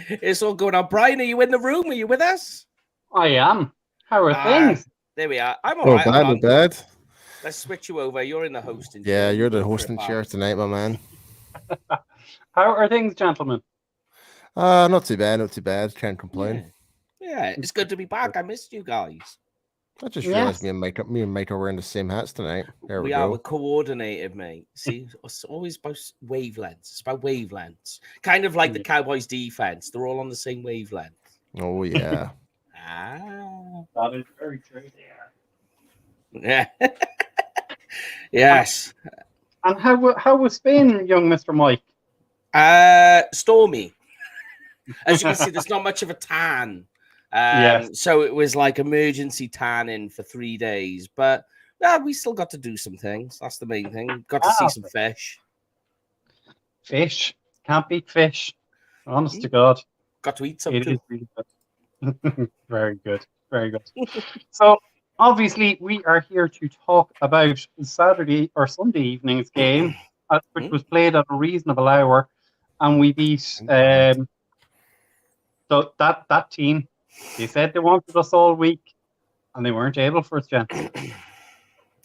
It's all going on. Brian, are you in the room? Are you with us? I am. How are things? There we are. I'm all right. Not bad. Let's switch you over. You're in the hosting chair. Yeah, you're the hosting chair tonight, my man. How are things, gentlemen? Not too bad. Can't complain. Yeah, it's good to be back. I missed you guys. I just realized me and Mike are wearing the same hats tonight. There we go. We're coordinated, mate. See, it's always about wavelengths. It's about wavelengths. Kind of like the Cowboys defense. They're all on the same wavelength. Oh, yeah. That is very true. Yeah. Yes. And how was Spain, young Mr. Mike? Stormy. As you can see, there's not much of a tan. So it was like emergency tanning for 3 days. But we still got to do some things. That's the main thing. Got to see some fish. Fish. Can't beat fish. Honest to God. Got to eat some too. Is really good. Very good. Very good. So, obviously, we are here to talk about Saturday or Sunday evening's game, which was played at a reasonable hour, and we beat so that team. They said they wanted us all week, and they weren't able for us, gents.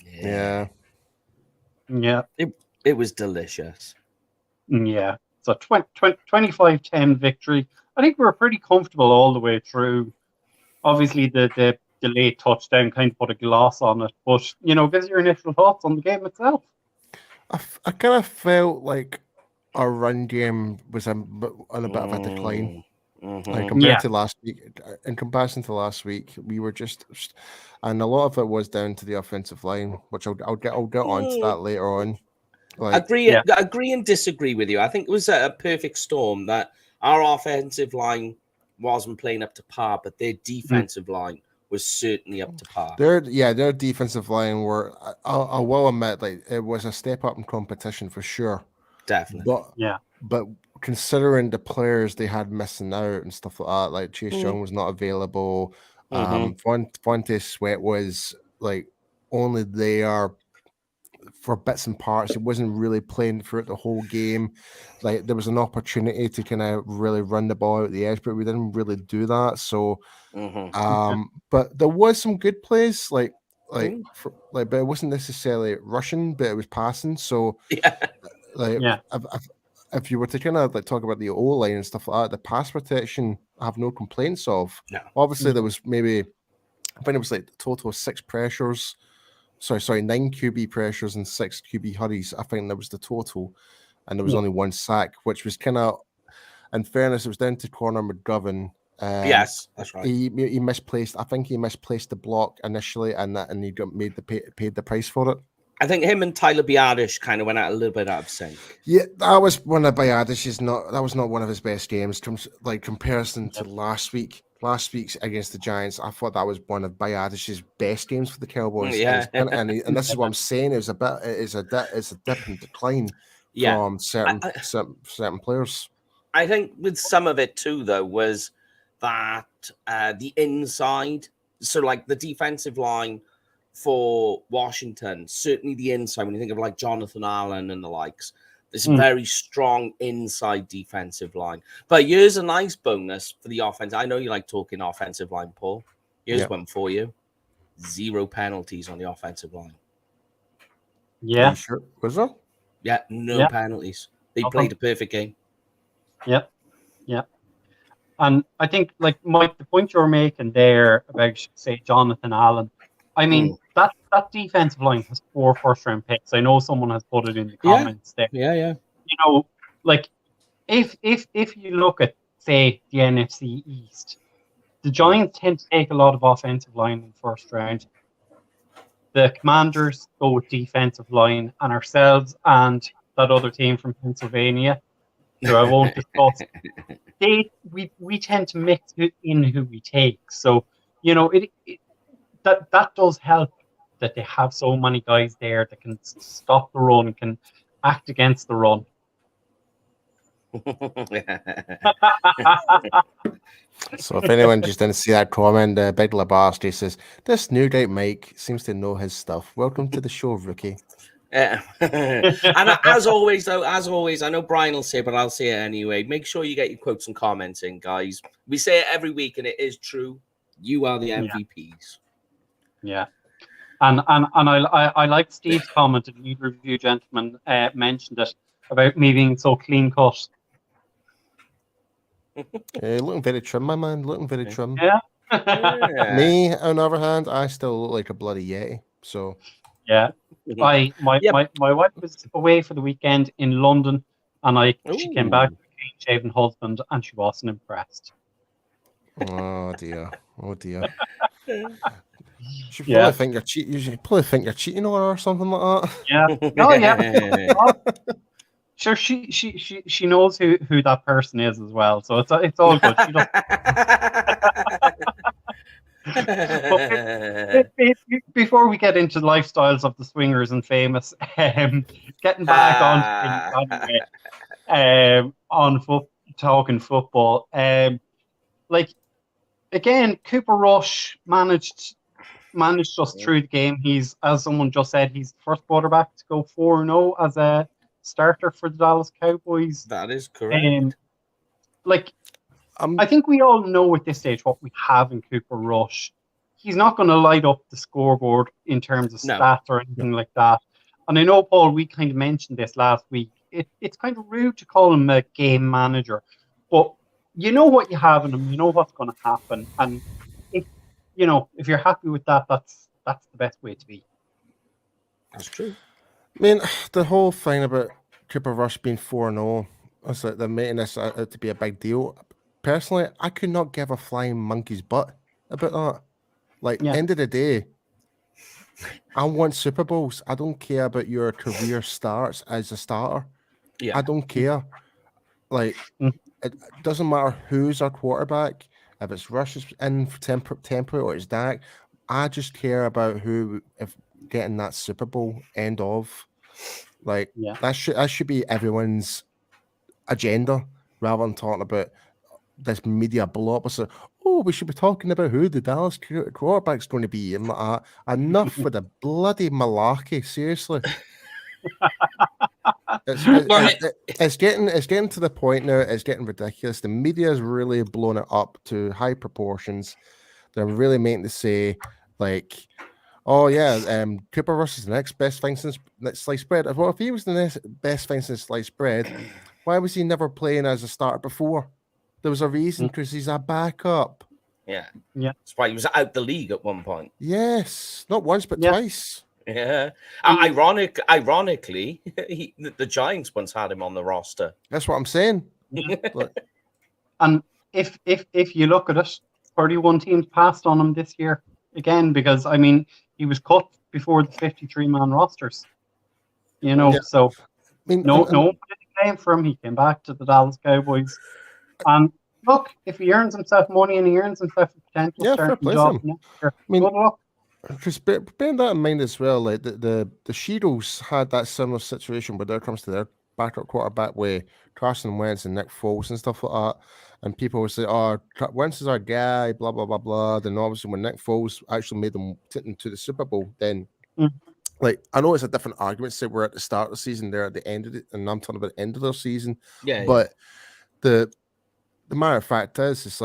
Yeah. It was delicious. Yeah. So 25-10 victory. I think we were pretty comfortable all the way through. Obviously, the delayed touchdown kind of put a gloss on it. But, give us your initial thoughts on the game itself. I kind of felt like our run game was on a bit of a decline. Like compared to last week, in comparison to last week, we were just, and a lot of it was down to the offensive line, which I'll get onto that later on. Agree and disagree with you. I think it was a perfect storm that our offensive line wasn't playing up to par, but their defensive line was certainly up to par. Their defensive line were, I will admit, like it was a step up in competition for sure. Definitely. But considering the players they had missing out and stuff like that, like Chase Young was not available. Fonte Sweat was like only there for bits and parts. He wasn't really playing throughout the whole game. Like there was an opportunity to kind of really run the ball out the edge, but we didn't really do that. So, but there was some good plays, but it wasn't necessarily rushing, but it was passing. So, if you were to kind of like talk about the O line and stuff like that, the pass protection, I have no complaints of. No. Obviously, there was maybe, I think it was like a total of 6 pressures. Sorry, 9 QB pressures and 6 QB hurries. I think that was the total, and there was only 1 sack, which was kind of, in fairness, it was down to corner McGovern. Yes, that's right. He misplaced. I think he misplaced the block initially, and he got paid the price for it. I think him and Tyler Biadasz kind of went out a little bit out of sync. Yeah, that was one of Biadasz's that was not one of his best games. Like comparison to last week's against the Giants, I thought that was one of Biadasz's best games for the Cowboys. Yeah, and this is what I'm saying. It's a dip in decline from certain players. I think with some of it too, though, was that the inside, so like the defensive line for Washington, certainly the inside, when you think of like Jonathan Allen and the likes, there's a very strong inside defensive line. But here's a nice bonus for the offense. I know you like talking offensive line, Paul. Here's one for you. 0 penalties on the offensive line. Yeah. Sure. Was there? Yeah, no penalties. They played a perfect game. Yep. And I think, like, Mike, the point you're making there about, say, Jonathan Allen, I mean, that defensive line has 4 first-round picks. I know someone has put it in the comments there. Yeah. Like, if you look at, say, the NFC East, the Giants tend to take a lot of offensive line in the first round. The Commanders go with defensive line, and ourselves and that other team from Pennsylvania, who I won't discuss, we tend to mix in who we take. So, that does help that they have so many guys there that can stop the run, can act against the run. So if anyone just didn't see that comment, Big Labasti says, "This new guy Mike seems to know his stuff. Welcome to the show, rookie." And as always, I know Brian will say it, but I'll say it anyway. Make sure you get your quotes and comments in, guys. We say it every week, and it is true. You are the MVPs. Yeah. And I like Steve's comment, and neither of you gentlemen mentioned it, about me being so clean cut. Looking very trim, my man. Looking very trim. Yeah. Me, on the other hand, I still look like a bloody Yeti. So yeah. My wife was away for the weekend in London, and she came back with a clean shaven husband, and she wasn't impressed. Oh dear. You should probably think you're cheating. You should probably think you're cheating on her or something like that. Yeah. Oh yeah. Sure, she knows who that person is as well, so it's all good. She doesn't. Before we get into lifestyles of the swingers and famous, getting back on talking football, again, Cooper Rush managed us through the game. He's, as someone just said, he's the first quarterback to go 4-0 as a starter for the Dallas Cowboys. That is correct. I think we all know at this stage what we have in Cooper Rush. He's not going to light up the scoreboard in terms of stats or anything like that. And I know, Paul, we kind of mentioned this last week. It's kind of rude to call him a game manager, but you know what you have in him. You know what's going to happen, and if you're happy with that, that's the best way to be. That's true. I mean, the whole thing about Cooper Rush being 4-0, it's like they're making this out to be a big deal. Personally, I could not give a flying monkey's butt about that. End of the day, I want Super Bowls. I don't care about your career starts as a starter. Yeah. I don't care. It doesn't matter who's our quarterback, if it's Rush's in for temporary or it's Dak. I just care about if getting that Super Bowl end of. That should be everyone's agenda rather than talking about this media blow-up. So, we should be talking about who the Dallas quarterback's going to be. And enough with the bloody malarkey, seriously. It's getting to the point now. It's getting ridiculous. The media is really blowing it up to high proportions. They're really meant to say Cooper Rush is the next best thing since sliced bread. Well, if he was the next best thing since sliced bread, why was he never playing as a starter before? There was a reason, because he's a backup. Yeah. That's why he was out the league at one point. Yes, not once but twice. Yeah. Ironically, the Giants once had him on the roster. That's what I'm saying. And if you look at it, 31 teams passed on him this year again, because he was cut before the 53-man rosters. So no one came for him. He came back to the Dallas Cowboys. And look, if he earns himself money and he earns himself a potential starting job next year, good luck. Because bearing that in mind as well, the Shields had that similar situation where it comes to their backup quarterback with Carson Wentz and Nick Foles and stuff like that. And people would say, Wentz is our guy, blah, blah, blah, blah. Then obviously when Nick Foles actually made them to the Super Bowl, then I know it's a different argument. Say we're at the start of the season, they're at the end of it, and I'm talking about the end of their season. But the matter of fact is, it's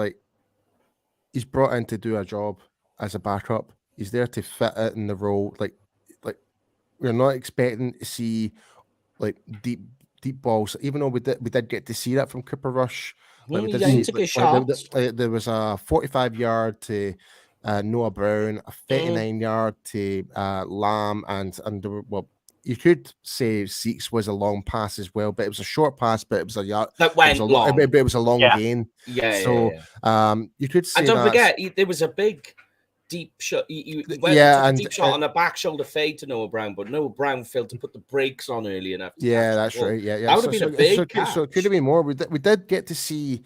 he's brought in to do a job as a backup. He's there to fit it in the role. We're not expecting to see deep balls, even though we did get to see that from Cooper Rush. There was a 45-yard to Noah Brown, a 39-yard to Lamb, and you could say Zeke's was a long pass as well, but it was a short pass, but it was a yard. That went long. It was a long gain. You could say. And don't forget, there was a big deep shot. He went a deep shot on a back shoulder fade to Noah Brown, but Noah Brown failed to put the brakes on early enough. That's right. Yeah. That would have been a big catch. So it could have been more. We did get to see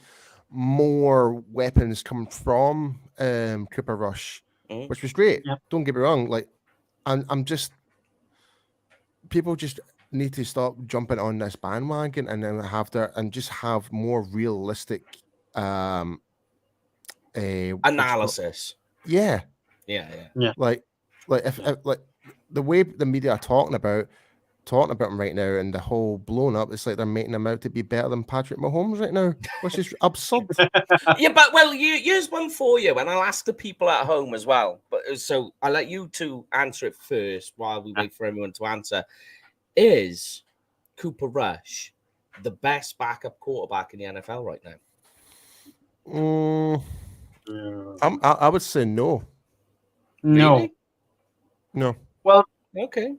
more weapons coming from Cooper Rush, which was great. Yep. Don't get me wrong. I'm just. People just need to stop jumping on this bandwagon and then have more realistic analysis. Yeah. If the way the media are talking about, talking about him right now and the whole blown up, it's like they're making him out to be better than Patrick Mahomes right now, which is absurd. Yeah, but well, here's one for you, and I'll ask the people at home as well. But so I'll let you two answer it first while we wait for everyone to answer. Is Cooper Rush the best backup quarterback in the NFL right now? I would say no. No. Really? No. Well, Okay.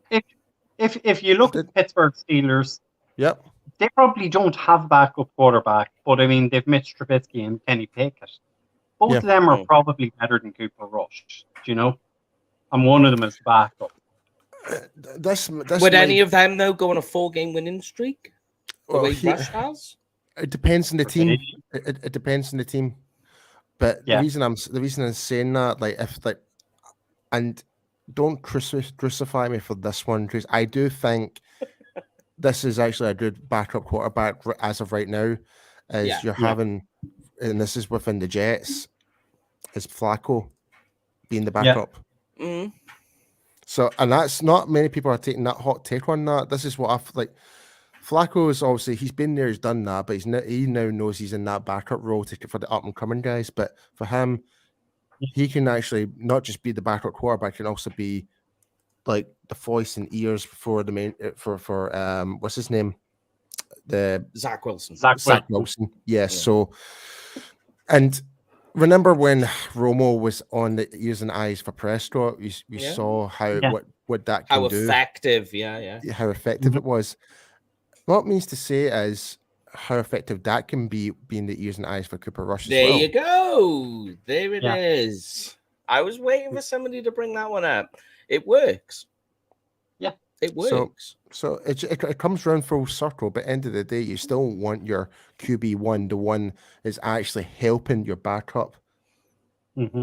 If you look at the Pittsburgh Steelers, Yep. they probably don't have a backup quarterback, but I mean they've Mitch Trubisky and Kenny Pickett. Both of them are probably better than Cooper Rush, do you know? And one of them is the backup. Would any of them though go on a 4-game winning streak? The way Rush has? It depends on the team. It depends on the team. But the reason I'm saying that, like, if like, and don't crucify me for this one, because I do think this is actually a good backup quarterback as of right now. You're having, and this is within the Jets, is Flacco being the backup. Yeah. Mm. So, and that's not many people are taking that hot take on that. This is what I like. Flacco is obviously, he's been there, he's done that, but he now knows he's in that backup role for the up and coming guys. But for him, he can actually not just be the backup quarterback, can also be like the voice and ears for the main for what's his name, the Zach Wilson. Zach Wilson. Yes. Yeah. So, and remember when Romo was on the ears and eyes for Prescott? You saw how what that can do. How effective, how effective it was. What it means to say is how effective that can be being the ears and eyes for Cooper Rush as well. There you go. There it is. I was waiting for somebody to bring that one up. It works. Yeah, it works. So it comes round full circle, but at the end of the day, you still want your QB1, the one is actually helping your backup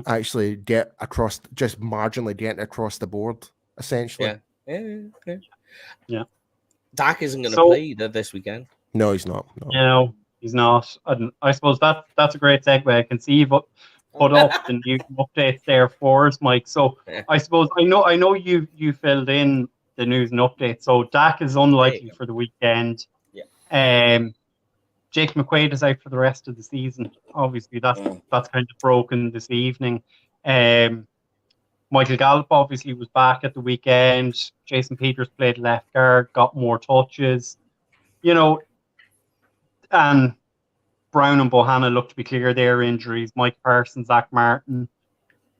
actually get across, just marginally getting across the board, essentially. Yeah. Dak isn't going to play this weekend. No, he's not. No, he's not. And I suppose that's a great segue. I can see you've put up the new updates there for us, Mike. So I suppose I know you filled in the news and updates. So Dak is unlikely for the weekend. Yeah. Jake McQuaid is out for the rest of the season. Obviously, that's kind of broken this evening. Michael Gallup obviously was back at the weekend. Jason Peters played left guard, got more touches. You know, and Brown and Bohanna looked to be clear their injuries. Mike Parsons, Zach Martin,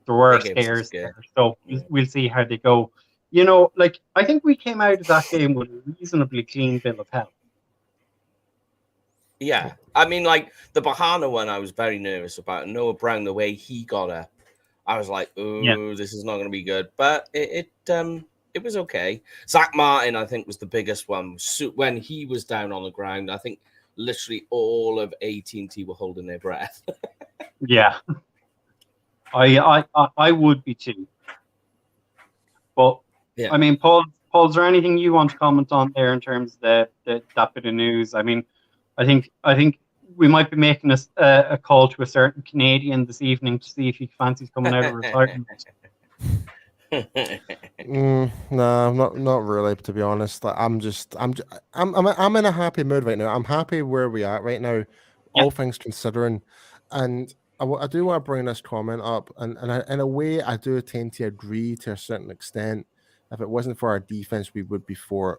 there were scares there. So we'll see how they go. You know, like, I think we came out of that game with a reasonably clean bill of health. Yeah. I mean, like, the Bohanna one I was very nervous about. Noah Brown, the way he got up, I was like, oh, this is not going to be good. But it was okay. Zach Martin, I think, was the biggest one. So when he was down on the ground, I think literally all of AT&T were holding their breath. Yeah. I would be too. But, I mean, Paul, is there anything you want to comment on there in terms of that bit of news? I mean, I think we might be making a call to a certain Canadian this evening to see if he fancies coming out of retirement. No, not really. To be honest, like, I'm in a happy mood right now. I'm happy where we are right now, all things considering, and I do want to bring this comment up, and in a way, I do tend to agree to a certain extent. If it wasn't for our defense, we would be 4-0-4.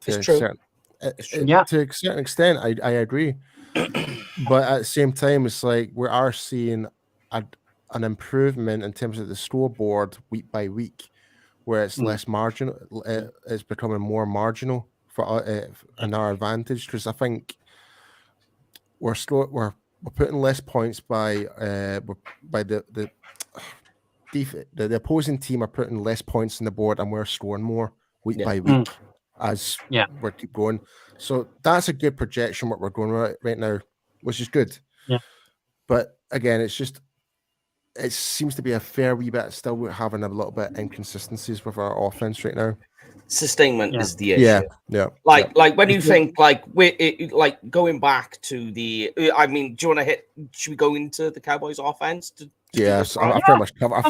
It's true. To a certain extent, I agree. But at the same time, it's like we are seeing an improvement in terms of the scoreboard week by week, where it's less marginal. It's becoming more marginal for in our advantage, because I think we're putting less points by the opposing team are putting less points on the board, and we're scoring more week by week as we keep going. So that's a good projection what we're going right now, which is good. Yeah. But again, it seems to be a fair wee bit still having a little bit inconsistencies with our offense right now. Sustainment is the issue. Yeah. Like when you think like going back to the. I mean, do you want to should we go into the Cowboys offense to Yes, I've pretty much covered.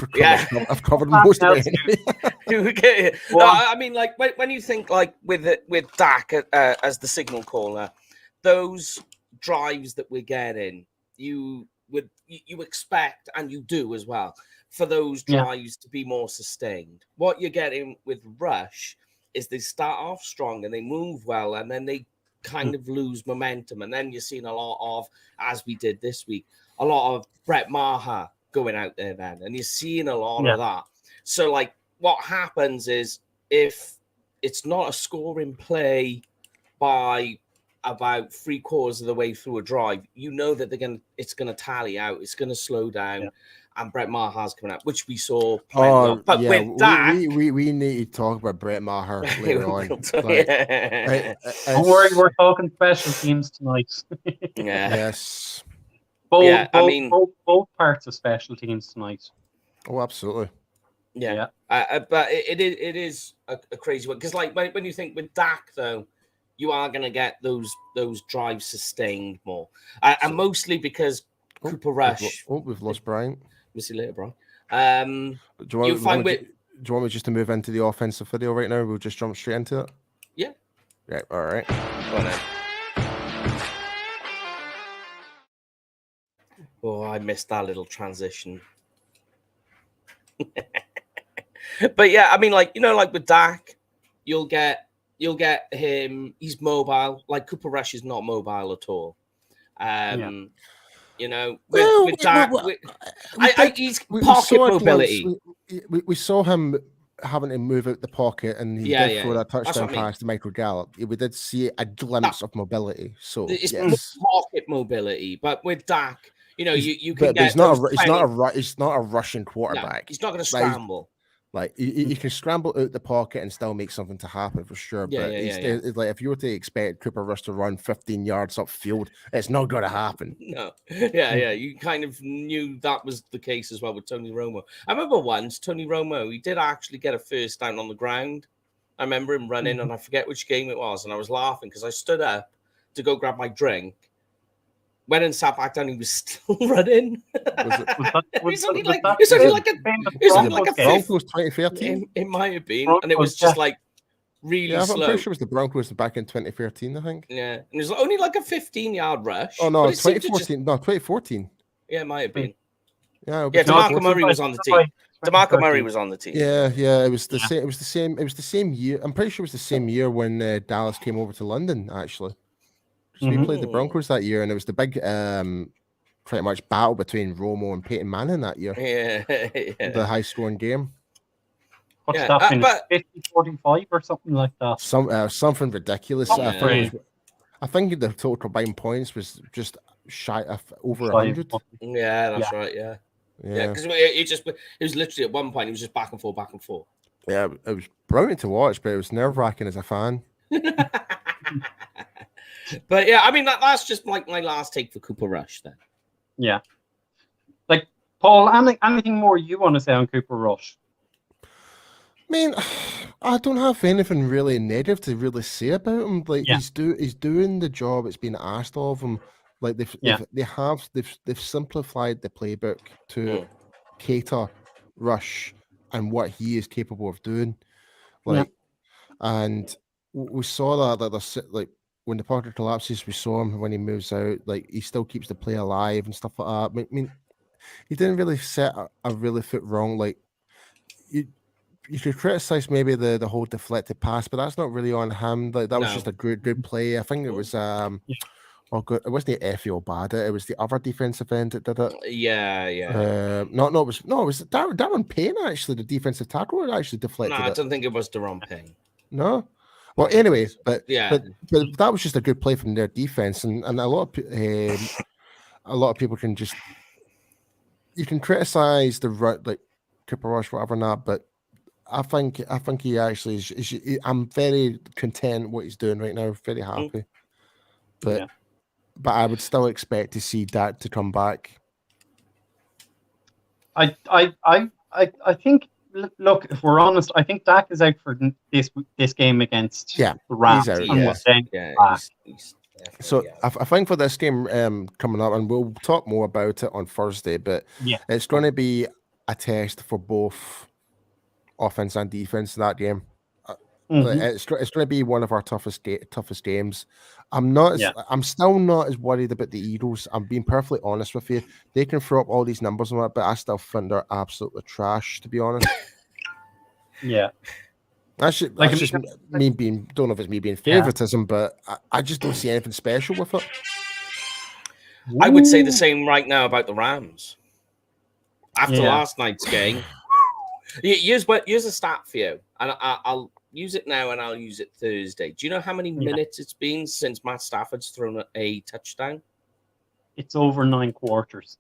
I've covered most of it. I mean, like when you think like with Dak as the signal caller, those drives that we're getting, you expect, and you do as well, for those drives to be more sustained. What you're getting with Rush is they start off strong and they move well, and then they kind of lose momentum, and then you're seeing a lot of, as we did this week, a lot of Brett Maher going out there then, and you're seeing a lot of that. So like what happens is, if it's not a scoring play by about 3/4 of the way through a drive, you know that it's gonna tally out, it's gonna slow down, and Brett Maher's coming out, which we saw plenty of. But with Dak, we need to talk about Brett Maher later on. Don't worry, we're talking special teams tonight. Yes. Both parts of special teams tonight. Oh, absolutely. Yeah. But it is a crazy one, because like when you think with Dak though, you are going to get those drives sustained more, and mostly because Cooper Rush. We've lost Brian. We'll see you later, Brian. Do you want me just to move into the offensive video right now? We'll just jump straight into it. Yeah. Right. All right. Go on then. Oh, I missed that little transition. But yeah, I mean, like, you know, like with Dak, you'll get him. He's mobile. Like Cooper Rush is not mobile at all. You know, with Dak, he's pocket mobility. We saw him having to move out the pocket, and he did throw that touchdown pass to Michael Gallup. We did see a glimpse of mobility. So it's pocket mobility, but with Dak, you know, you can get. He's not a rushing quarterback. No, he's not going to scramble. Like you can scramble out the pocket and still make something to happen for sure. But it's like, if you were to expect Cooper Rush to run 15 yards upfield, it's not going to happen. No, you kind of knew that was the case as well with Tony Romo. I remember once Tony Romo, he did actually get a first down on the ground. I remember him running, and I forget which game it was, and I was laughing because I stood up to go grab my drink. Went and sat back down. He was still running. It's only like a Broncos 2013. It might have been, and it was just like really slow. I'm pretty sure it was the Broncos back in 2013. I think. Yeah, and it was only like a 15-yard rush. Oh no, 2014. No, 2014. Yeah, it might have been. Yeah, DeMarco Murray was on the team. DeMarco Murray was on the team. Yeah, it was the same. It was the same year. I'm pretty sure it was the same year when Dallas came over to London. Actually. So we played the Broncos that year, and it was the big, pretty much battle between Romo and Peyton Manning that year. Yeah. The high-scoring game. What's that been? 50-45 or something like that? Something ridiculous. I think the total combined points was just shy of over 100. Yeah, that's right. Yeah, because it was literally at one point it was just back and forth. Yeah, it was brilliant to watch, but it was nerve-wracking as a fan. But yeah, I mean that's just like my last take for Cooper Rush then. Yeah. Like, Paul, anything more you want to say on Cooper Rush? I mean, I don't have anything really negative to really say about him. Like he's doing the job it's been asked of him. Like they've simplified the playbook to cater Rush and what he is capable of doing. And we saw that like when the pocket collapses, we saw him when he moves out. Like he still keeps the play alive and stuff like that. I mean, he didn't really set a really foot wrong. Like you could criticize maybe the whole deflected pass, but that's not really on him. Like that was just a good play. I think it was it wasn't Effie Obada. It was the other defensive end that did it. Yeah. It was Darren Payne actually. The defensive tackle actually deflected. No, I don't think it was Darren Payne. No. Well, anyway, but that was just a good play from their defense, and a lot of people can just criticize the like Cooper Rush, whatever not, but I think he actually is. I'm very content what he's doing right now. Very happy, but I would still expect to see Dak to come back. I think. Look, if we're honest, I think Dak is out for this game against the Rams. He's out, So I think for this game coming up, and we'll talk more about it on Thursday, but it's going to be a test for both offense and defense in that game. It's going to be one of our toughest games. I'm still not as worried about the Eagles. I'm being perfectly honest with you. They can throw up all these numbers on that, but I still think they're absolutely trash, to be honest. That's just me being, don't know if it's me being favoritism, but I just don't see anything special with it. I would say the same right now about the Rams. After last night's game, here's a stat for you, and I'll use it now and I'll use it Thursday. Do you know how many minutes it's been since Matt Stafford's thrown a touchdown? It's over 9 quarters.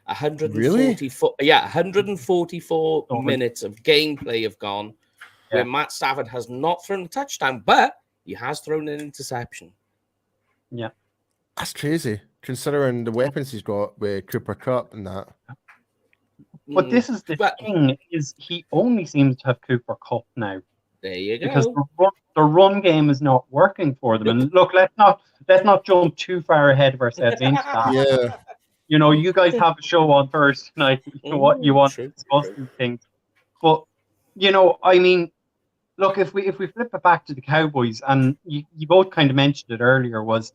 144. Really? 144 minutes of gameplay have gone where Matt Stafford has not thrown a touchdown, but he has thrown an interception. Yeah. That's crazy, considering the weapons he's got with Cooper Kupp and that. But this is the thing, is he only seems to have Cooper Kupp now. There you go. Because the run game is not working for them. And look, let's not jump too far ahead of ourselves into that. You know, you guys have a show on Thursday night. You know what you want to discuss these things. But, you know, I mean, look, if we flip it back to the Cowboys, and you both kind of mentioned it earlier, was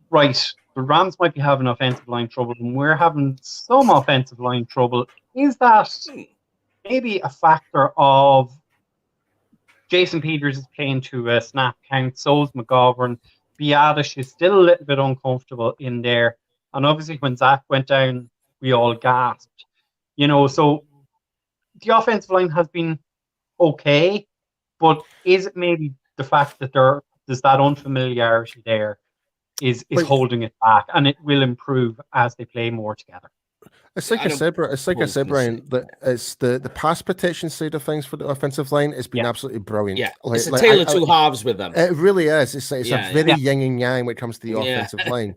right, the Rams might be having offensive line trouble, and we're having some offensive line trouble. Is that maybe a factor of Jason Peters is playing to a snap count, so's McGovern, Biadasz is still a little bit uncomfortable in there, and obviously when Zach went down, we all gasped. You know, so the offensive line has been okay, but is it maybe the fact that there's that unfamiliarity there is holding it back, and it will improve as they play more together? It's like I said, Brian, that it's the pass protection side of things for the offensive line has been absolutely brilliant. Yeah, it's a tale of two halves with them. It really is. It's a very yin and yang when it comes to the offensive line.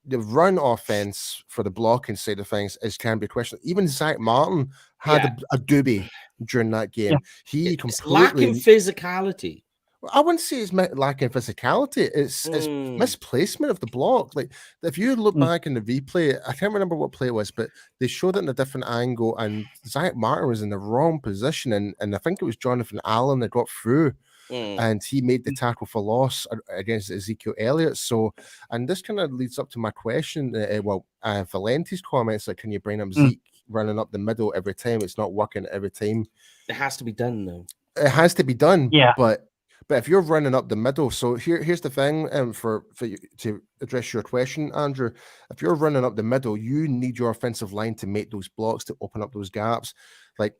The run offense for the blocking side of things can be questioned. Even Zach Martin had a doobie during that game. He completely lacking physicality. I wouldn't say it's lacking physicality. It's misplacement of the block. Like, if you look back in the replay, I can't remember what play it was, but they showed it in a different angle, and Zach Martin was in the wrong position, and I think it was Jonathan Allen that got through, and he made the tackle for loss against Ezekiel Elliott. So, and this kind of leads up to my question. Valenti's comments, like, can you bring up Zeke running up the middle every time? It's not working every time. It has to be done, though. It has to be done. Yeah, but if you're running up the middle, so here's the thing, for you to address your question, Andrew. If you're running up the middle, you need your offensive line to make those blocks, to open up those gaps. Like,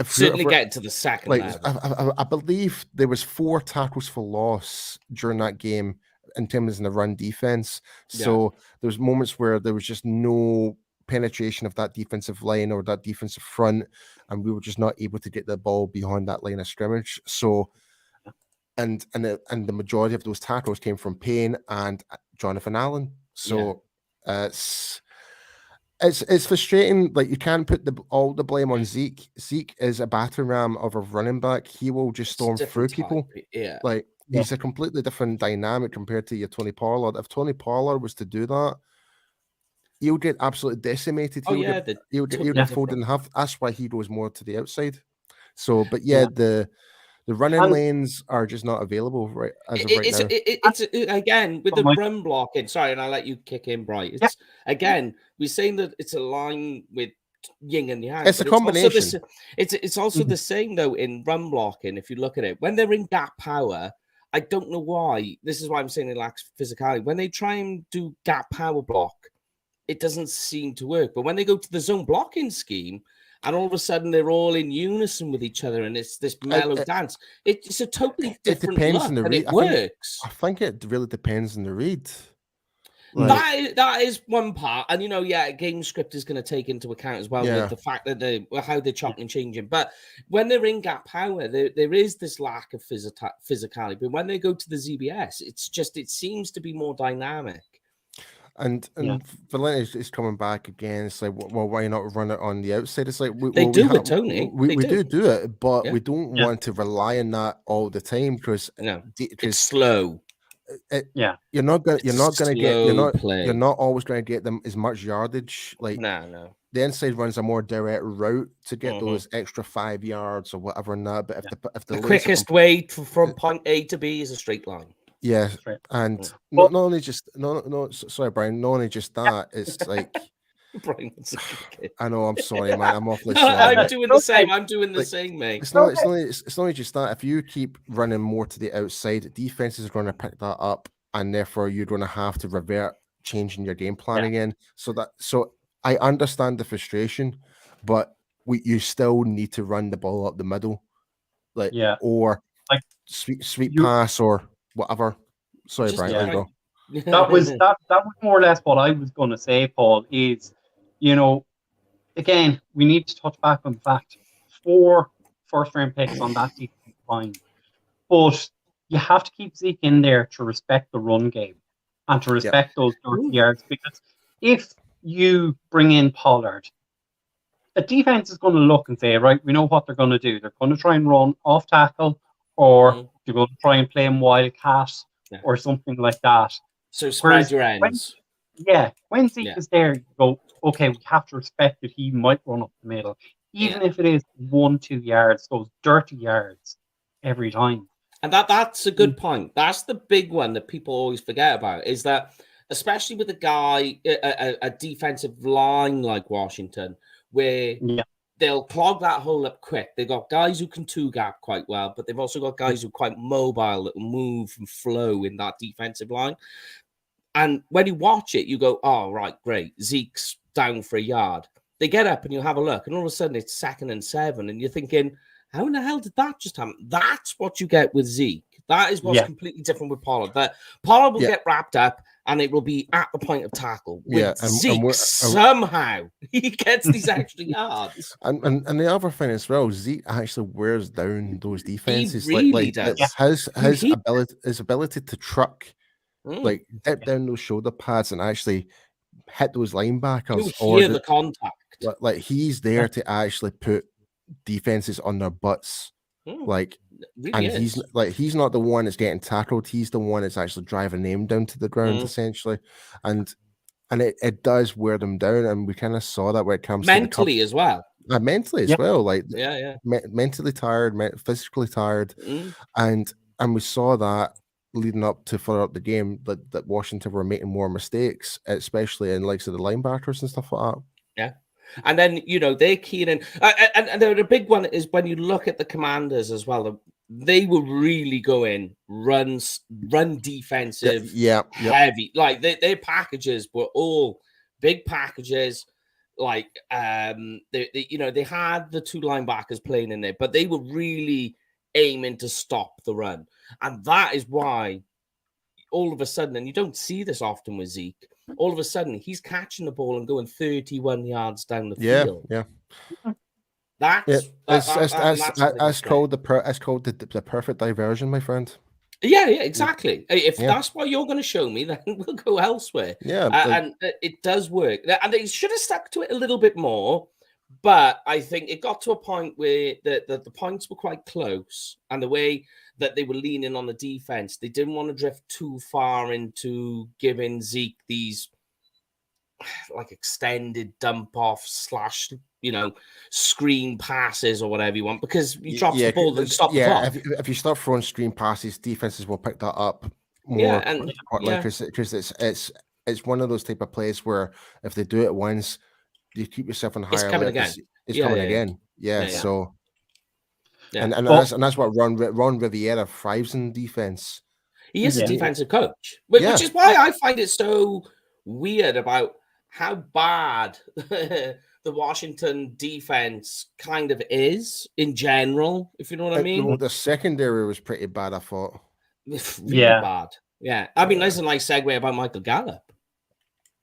certainly get to the second level. I believe there was 4 tackles for loss during that game in terms of the run defense. So there was moments where there was just no penetration of that defensive line or that defensive front, and we were just not able to get the ball behind that line of scrimmage. So. And the majority of those tackles came from Payne and Jonathan Allen. So it's frustrating. Like, you can't put all the blame on Zeke. Zeke is a battering ram of a running back. He will just storm through people. Like, he's a completely different dynamic compared to your Tony Pollard. If Tony Pollard was to do that, he'll get absolutely decimated. He'll get folded in half. That's why he goes more to the outside. So, but the running lanes are just not available now. It's again with the run blocking. Sorry, and I'll let you kick in, Bright. Again, we're saying that it's a line with yin and yang. It's a combination. It's also the same though in run blocking. If you look at it, when they're in gap power, I don't know why. This is why I'm saying it lacks physicality. When they try and do gap power block, it doesn't seem to work. But when they go to the zone blocking scheme, and all of a sudden they're all in unison with each other, and it's this mellow dance. It's a totally different look, and it works. I think it really depends on the read. That is one part, and game script is going to take into account as well with the fact that how they're chopping and changing. But when they're in gap power, there is this lack of physicality. But when they go to the ZBS, it seems to be more dynamic. And Valenti is coming back again. It's like, well, why not run it on the outside? It's like Tony. We do it, but we don't want to rely on that all the time because it's slow. you're not gonna get play. you're not always gonna get them as much yardage. Like No. the inside runs a more direct route to get those extra 5 yards or whatever and that. But if the quickest way from point A to B is a straight line. Yeah, and not only just sorry, Brian. Not only just that, it's like Brian, I know. I'm sorry, man. I'm awfully no, sorry. I'm doing the same. I'm doing the same, mate. It's not only just that. If you keep running more to the outside, defenses are going to pick that up, and therefore you're going to have to revert, changing your game plan again. So I understand the frustration, but you still need to run the ball up the middle, or like sweet pass or whatever. Sorry, Brian. There you go. That was more or less what I was going to say, Paul. Is again, we need to touch back on the fact 4 first-round picks on that defensive line, but you have to keep Zeke in there to respect the run game and to respect those dirty yards, because if you bring in Pollard, a defense is going to look and say, right, we know what they're going to do. They're going to try and run off tackle, or they're going to try and play him wildcat or something like that. So spread your ends. When Zeke is there, you go, okay, we have to respect that he might run up the middle, even if it is 1-2 yards, those dirty yards every time. And that's a good point. That's the big one that people always forget about, is that especially with a defensive line like Washington, where they'll clog that hole up quick. They've got guys who can two-gap quite well, but they've also got guys who are quite mobile that will move and flow in that defensive line. And when you watch it, you go, oh, right, great. Zeke's down for a yard. They get up and you have a look, and all of a sudden it's 2nd and 7, and you're thinking, how in the hell did that just happen? That's what you get with Zeke. That is what's completely different with Pollard. That Pollard will get wrapped up, and it will be at the point of tackle. With Zeke, somehow he gets these extra yards. And the other thing as well, Zeke actually wears down those defenses. He really does. His ability to truck, like dip down those shoulder pads and actually hit those linebackers. You hear the contact. Like he's there to actually put defenses on their butts. Like, really he's not the one that's getting tackled. He's the one that's actually driving them down to the ground, essentially. And it does wear them down, and we kind of saw that when it comes mentally as well. Mentally as well, like mentally tired, physically tired, and we saw that leading up to further up the game that Washington were making more mistakes, especially in likes of the linebackers and stuff like that. Yeah. And then, they're keen in. And the big one is when you look at the Commanders as well, they were really going run defensive, heavy. Like their packages were all big packages. Like, they had the 2 linebackers playing in there, but they were really aiming to stop the run. And that is why all of a sudden, and you don't see this often with Zeke, all of a sudden he's catching the ball and going 31 yards down the field. That's called the perfect diversion, my friend. Yeah, exactly. If that's what you're going to show me, then we'll go elsewhere. And it does work. And they should have stuck to it a little bit more, but I think it got to a point where the points were quite close, and the way that they were leaning on the defense, they didn't want to drift too far into giving Zeke these like extended dump off / screen passes or whatever you want, because you drop the ball and stop the clock. If you start throwing screen passes, defenses will pick that up more. Because it's one of those type of plays where if they do it once, you keep yourself on higher. It's coming again. It's coming again. So. Yeah. And that's what Ron Riviera thrives in defense. He is a defensive coach, which is why I find it so weird about how bad the Washington defense kind of is in general, if you know what I mean. Well, the secondary was pretty bad, I thought. Really bad. Yeah. I mean, there's a nice segue about Michael Gallup.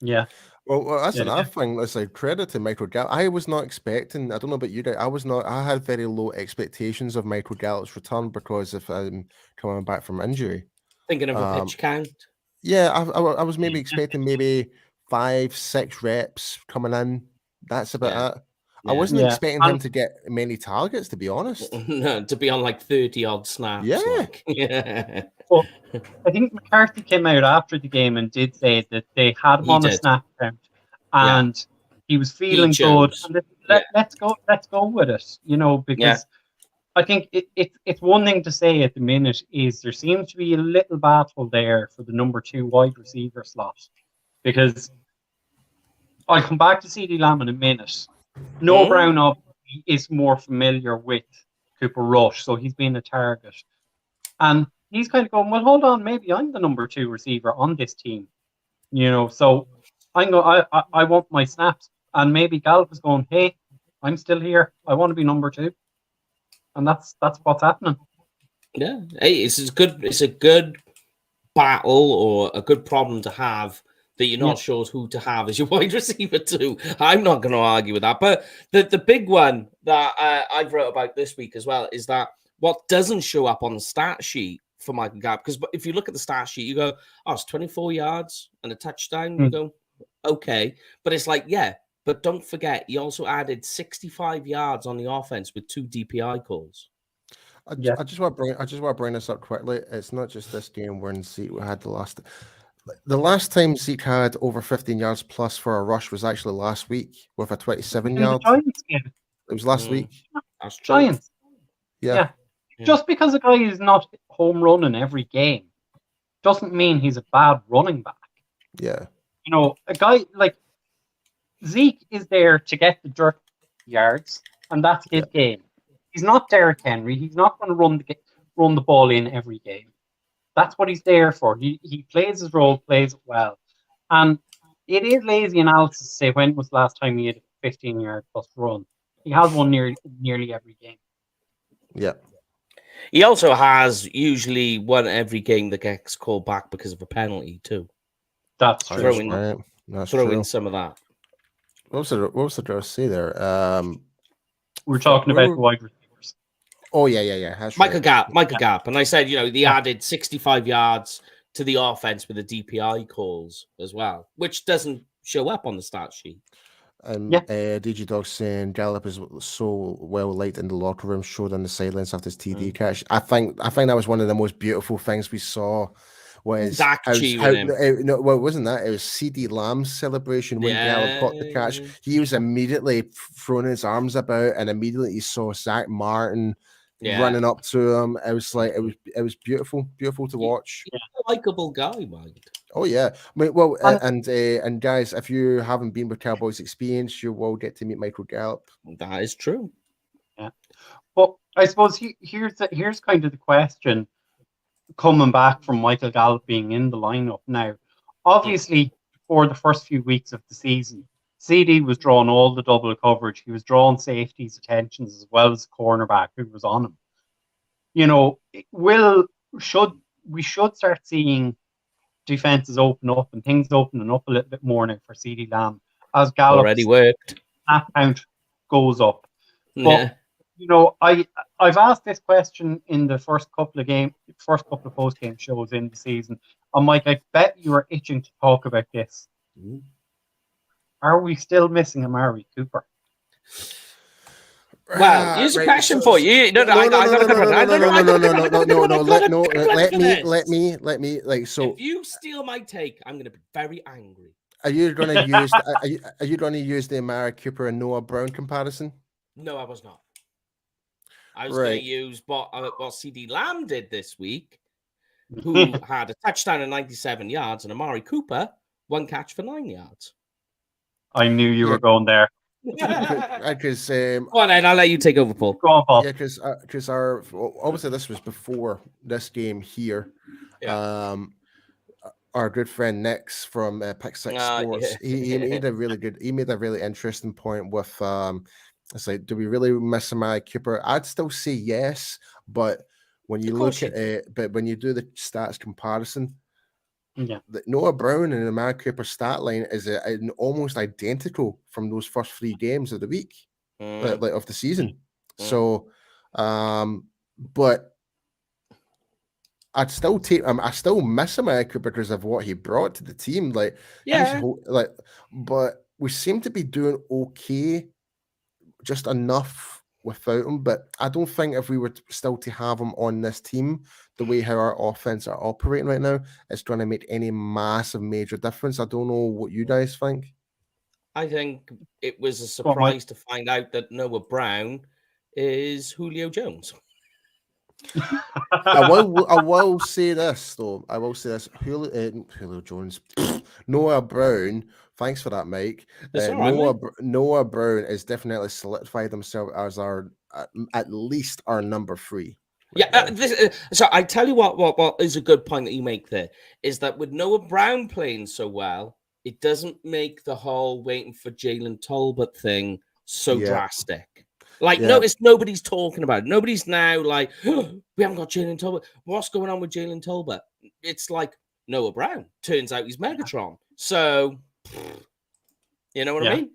Yeah. Well, that's another thing. Let's say credit to Michael Gallup. I was not expecting. I don't know about you guys. I had very low expectations of Michael Gallup's return because of coming back from injury. Thinking of a pitch count. Yeah, I was maybe expecting 5-6 reps coming in. That's about it. I wasn't Yeah. expecting him to get many targets, to be honest. No, to be on like 30 odd snaps. Yeah. Like, yeah. Well, I think McCarthy came out after the game and did say that they had him He on a did. snap count, and he was feeling good. chose. And Yeah. let's go with it, because I think it's one thing to say at the minute is there seems to be a little battle there for the number 2 wide receiver slot, because I'll come back to CD Lamb in a minute. Noah Brown obviously is more familiar with Cooper Rush, so he's been a target. And he's kind of going, well, hold on, maybe I'm the number 2 receiver on this team. So I want my snaps. And maybe Gallup is going, hey, I'm still here. I want to be number 2. And that's what's happening. Yeah. Hey, it's a good battle or a good problem to have that you're not sure who to have as your wide receiver too. I'm not going to argue with that. But the big one that I've wrote about this week as well is that what doesn't show up on the stat sheet for Michael Gallup, because if you look at the stat sheet, you go, oh, it's 24 yards and a touchdown. You go, okay. But it's like, yeah, but don't forget, he also added 65 yards on the offense with 2 DPI calls. I just want to bring this up quickly. It's not just this game when Zeke had the last time Zeke had over 15 yards plus for a rush was actually last week with a 27-yard. It was last week. That's true. Giants. Yeah. Just because a guy is not home running every game doesn't mean he's a bad running back. Yeah. A guy like Zeke is there to get the dirt yards, and that's his game. He's not Derrick Henry. He's not going to run the ball in every game. That's what he's there for. He plays his role, plays it well. And it is lazy analysis to say when was the last time he had a 15-yard plus run. He has one nearly every game. Yeah. He also has usually one every game that gets called back because of a penalty too. That's true. Throw in some of that. What was the draw say there? We're talking about the wide receivers. Oh yeah. That's Michael right. Gap. And I said, they added 65 yards to the offense with the DPI calls as well, which doesn't show up on the stat sheet. DG Dog saying Gallup is so well liked in the locker room, showed on the sidelines after his TD catch. I think that was one of the most beautiful things we saw. Was it wasn't that? It was CD Lamb's celebration when Gallup got the catch. He was immediately throwing his arms about, and immediately he saw Zach Martin running up to him. It was like it was beautiful to watch. He's a likable guy, Mike. Oh yeah, and guys, if you haven't been with Cowboys Experience, you will get to meet Michael Gallup. That is true. Yeah, well, I suppose here's kind of the question coming back from Michael Gallup being in the lineup now. Obviously, for the first few weeks of the season, CD was drawing all the double coverage. He was drawing safety's attentions as well as the cornerback who was on him. We should start seeing defenses open up and things opening up a little bit more now for CD Lamb as Gallup already worked. Snap count goes up. But I've asked this question in the first couple of post-game shows in the season. And Mike, I bet you are itching to talk about this. Are we still missing Amari Cooper? Well, here's a question for you. Let me. Like, so if you steal my take, I'm going to be very angry. Are you going to use? Are you going to use the Amari Cooper and Noah Brown comparison? No, I was not. I was going to use what CD Lamb did this week, who had a touchdown of 97 yards, and Amari Cooper, 1 catch for 9 yards. I knew you were going there. Because go on, Ed, I'll let you take over, Paul. Go on, Paul. Yeah, because obviously this was before this game here. Yeah. Our good friend Nix from Pick Six Sports, he made a really interesting point with it's like, do we really miss Amari Cooper? I'd still say yes, but when you look at it, but when you do the stats comparison, Noah Brown and Amari Cooper stat line is almost identical from those first 3 games of the week, like of the season. So, but I'd still take him. I still miss Amari Cooper because of what he brought to the team. But we seem to be doing okay just enough without him. But I don't think if we were still to have him on this team, the way how our offense are operating right now, it's going to make any massive major difference. I don't know what you guys think. I think it was a surprise to find out that Noah Brown is Julio Jones. I will say this though. I will say this. Julio Jones, Noah Brown. Thanks for that, Mike. Noah Brown has definitely solidified himself as our at least our number 3. So I tell you what is a good point that you make there is that with Noah Brown playing so well, it doesn't make the whole waiting for Jalen Tolbert thing so drastic. Like, notice nobody's talking about it. Nobody's now like, oh, we haven't got Jalen Tolbert. What's going on with Jalen Tolbert? It's like Noah Brown. Turns out he's Megatron. So, you know what I mean?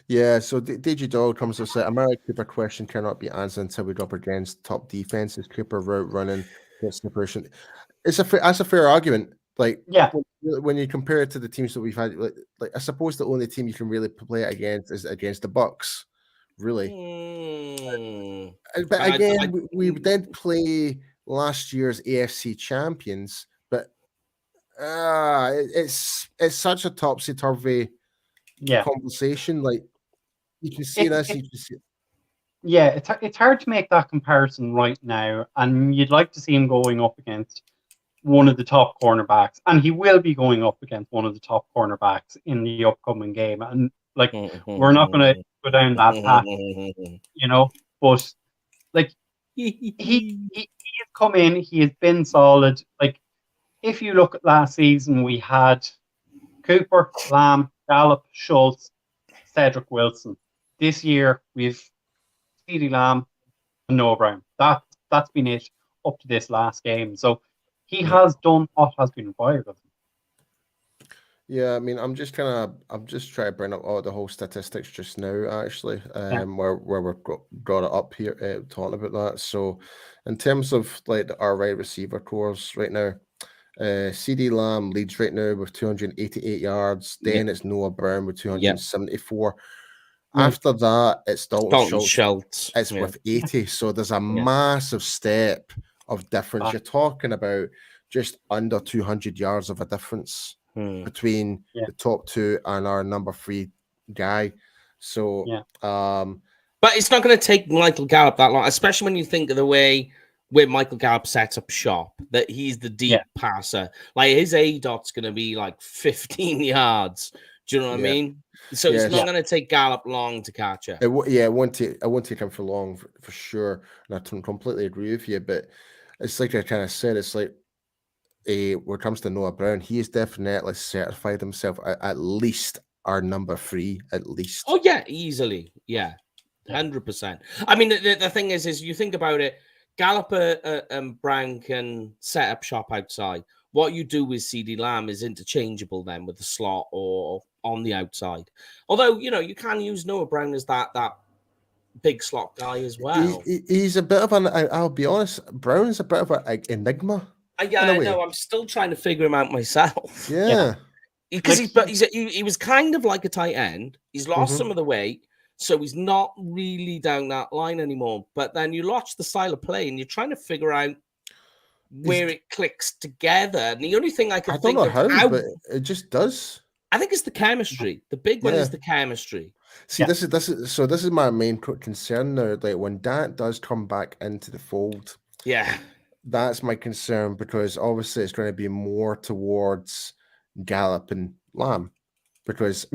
Yeah, so DJ Dog comes to say, American Cooper question cannot be answered until we go up against top defenses. Cooper route running, separation. That's a fair argument. Like, when you compare it to the teams that we've had, like I suppose the only team you can really play it against is against the Bucks. Really. But again, we did play last year's AFC champions, but it's such a topsy-turvy conversation. Like, you can see this. You can see. Yeah, it's hard to make that comparison right now, and you'd like to see him going up against one of the top cornerbacks, and he will be going up against one of the top cornerbacks in the upcoming game. And like, we're not going to go down that path, you know. But like, he has come in, he has been solid. Like, if you look at last season, we had Cooper, Lamb, Gallup, Schultz, Cedric Wilson. This year we've CeeDee Lamb and Noah Brown. That's been it up to this last game. So he has done what has been required of him. Yeah, I mean, I'm just trying to bring up all the whole statistics just now, actually, where we've got it up here talking about that. So, in terms of like our wide receiver cores right now, CeeDee Lamb leads right now with 288 yards. Then it's Noah Brown with 274. After that, it's Dalton Schultz. It's with 80. So there's a massive step of difference. You're talking about just under 200 yards of a difference between the top 2 and our number 3 guy. So, but it's not going to take Michael Gallup that long, especially when you think of the way where Michael Gallup sets up shop, that he's the deep passer. Like, his A-dot's going to be like 15 yards. Do you know what I mean? So it's not going to take Gallup long to catch her. It won't take him for long, for sure. And I completely agree with you. But it's like I kind of said, it's like when it comes to Noah Brown, he has definitely certified himself at least our number 3, at least. Oh, yeah, easily. Yeah, 100%. I mean, the thing is you think about it, Gallup and Brown can set up shop outside. What you do with CeeDee Lamb is interchangeable then with the slot or on the outside. Although, you know, you can use Noah Brown as that big slot guy as well. He's a bit of an, I'll be honest, Brown is a bit of an enigma. I know. I'm still trying to figure him out myself. Yeah. Because he was kind of like a tight end. He's lost some of the weight, so he's not really down that line anymore. But then you watch the style of play and you're trying to figure out where it clicks together. And the only thing I don't know how, but it just does. I think it's the chemistry. The big one is the chemistry. See, this is my main concern now. Like, when Dak does come back into the fold, that's my concern, because obviously it's going to be more towards Gallup and Lamb, because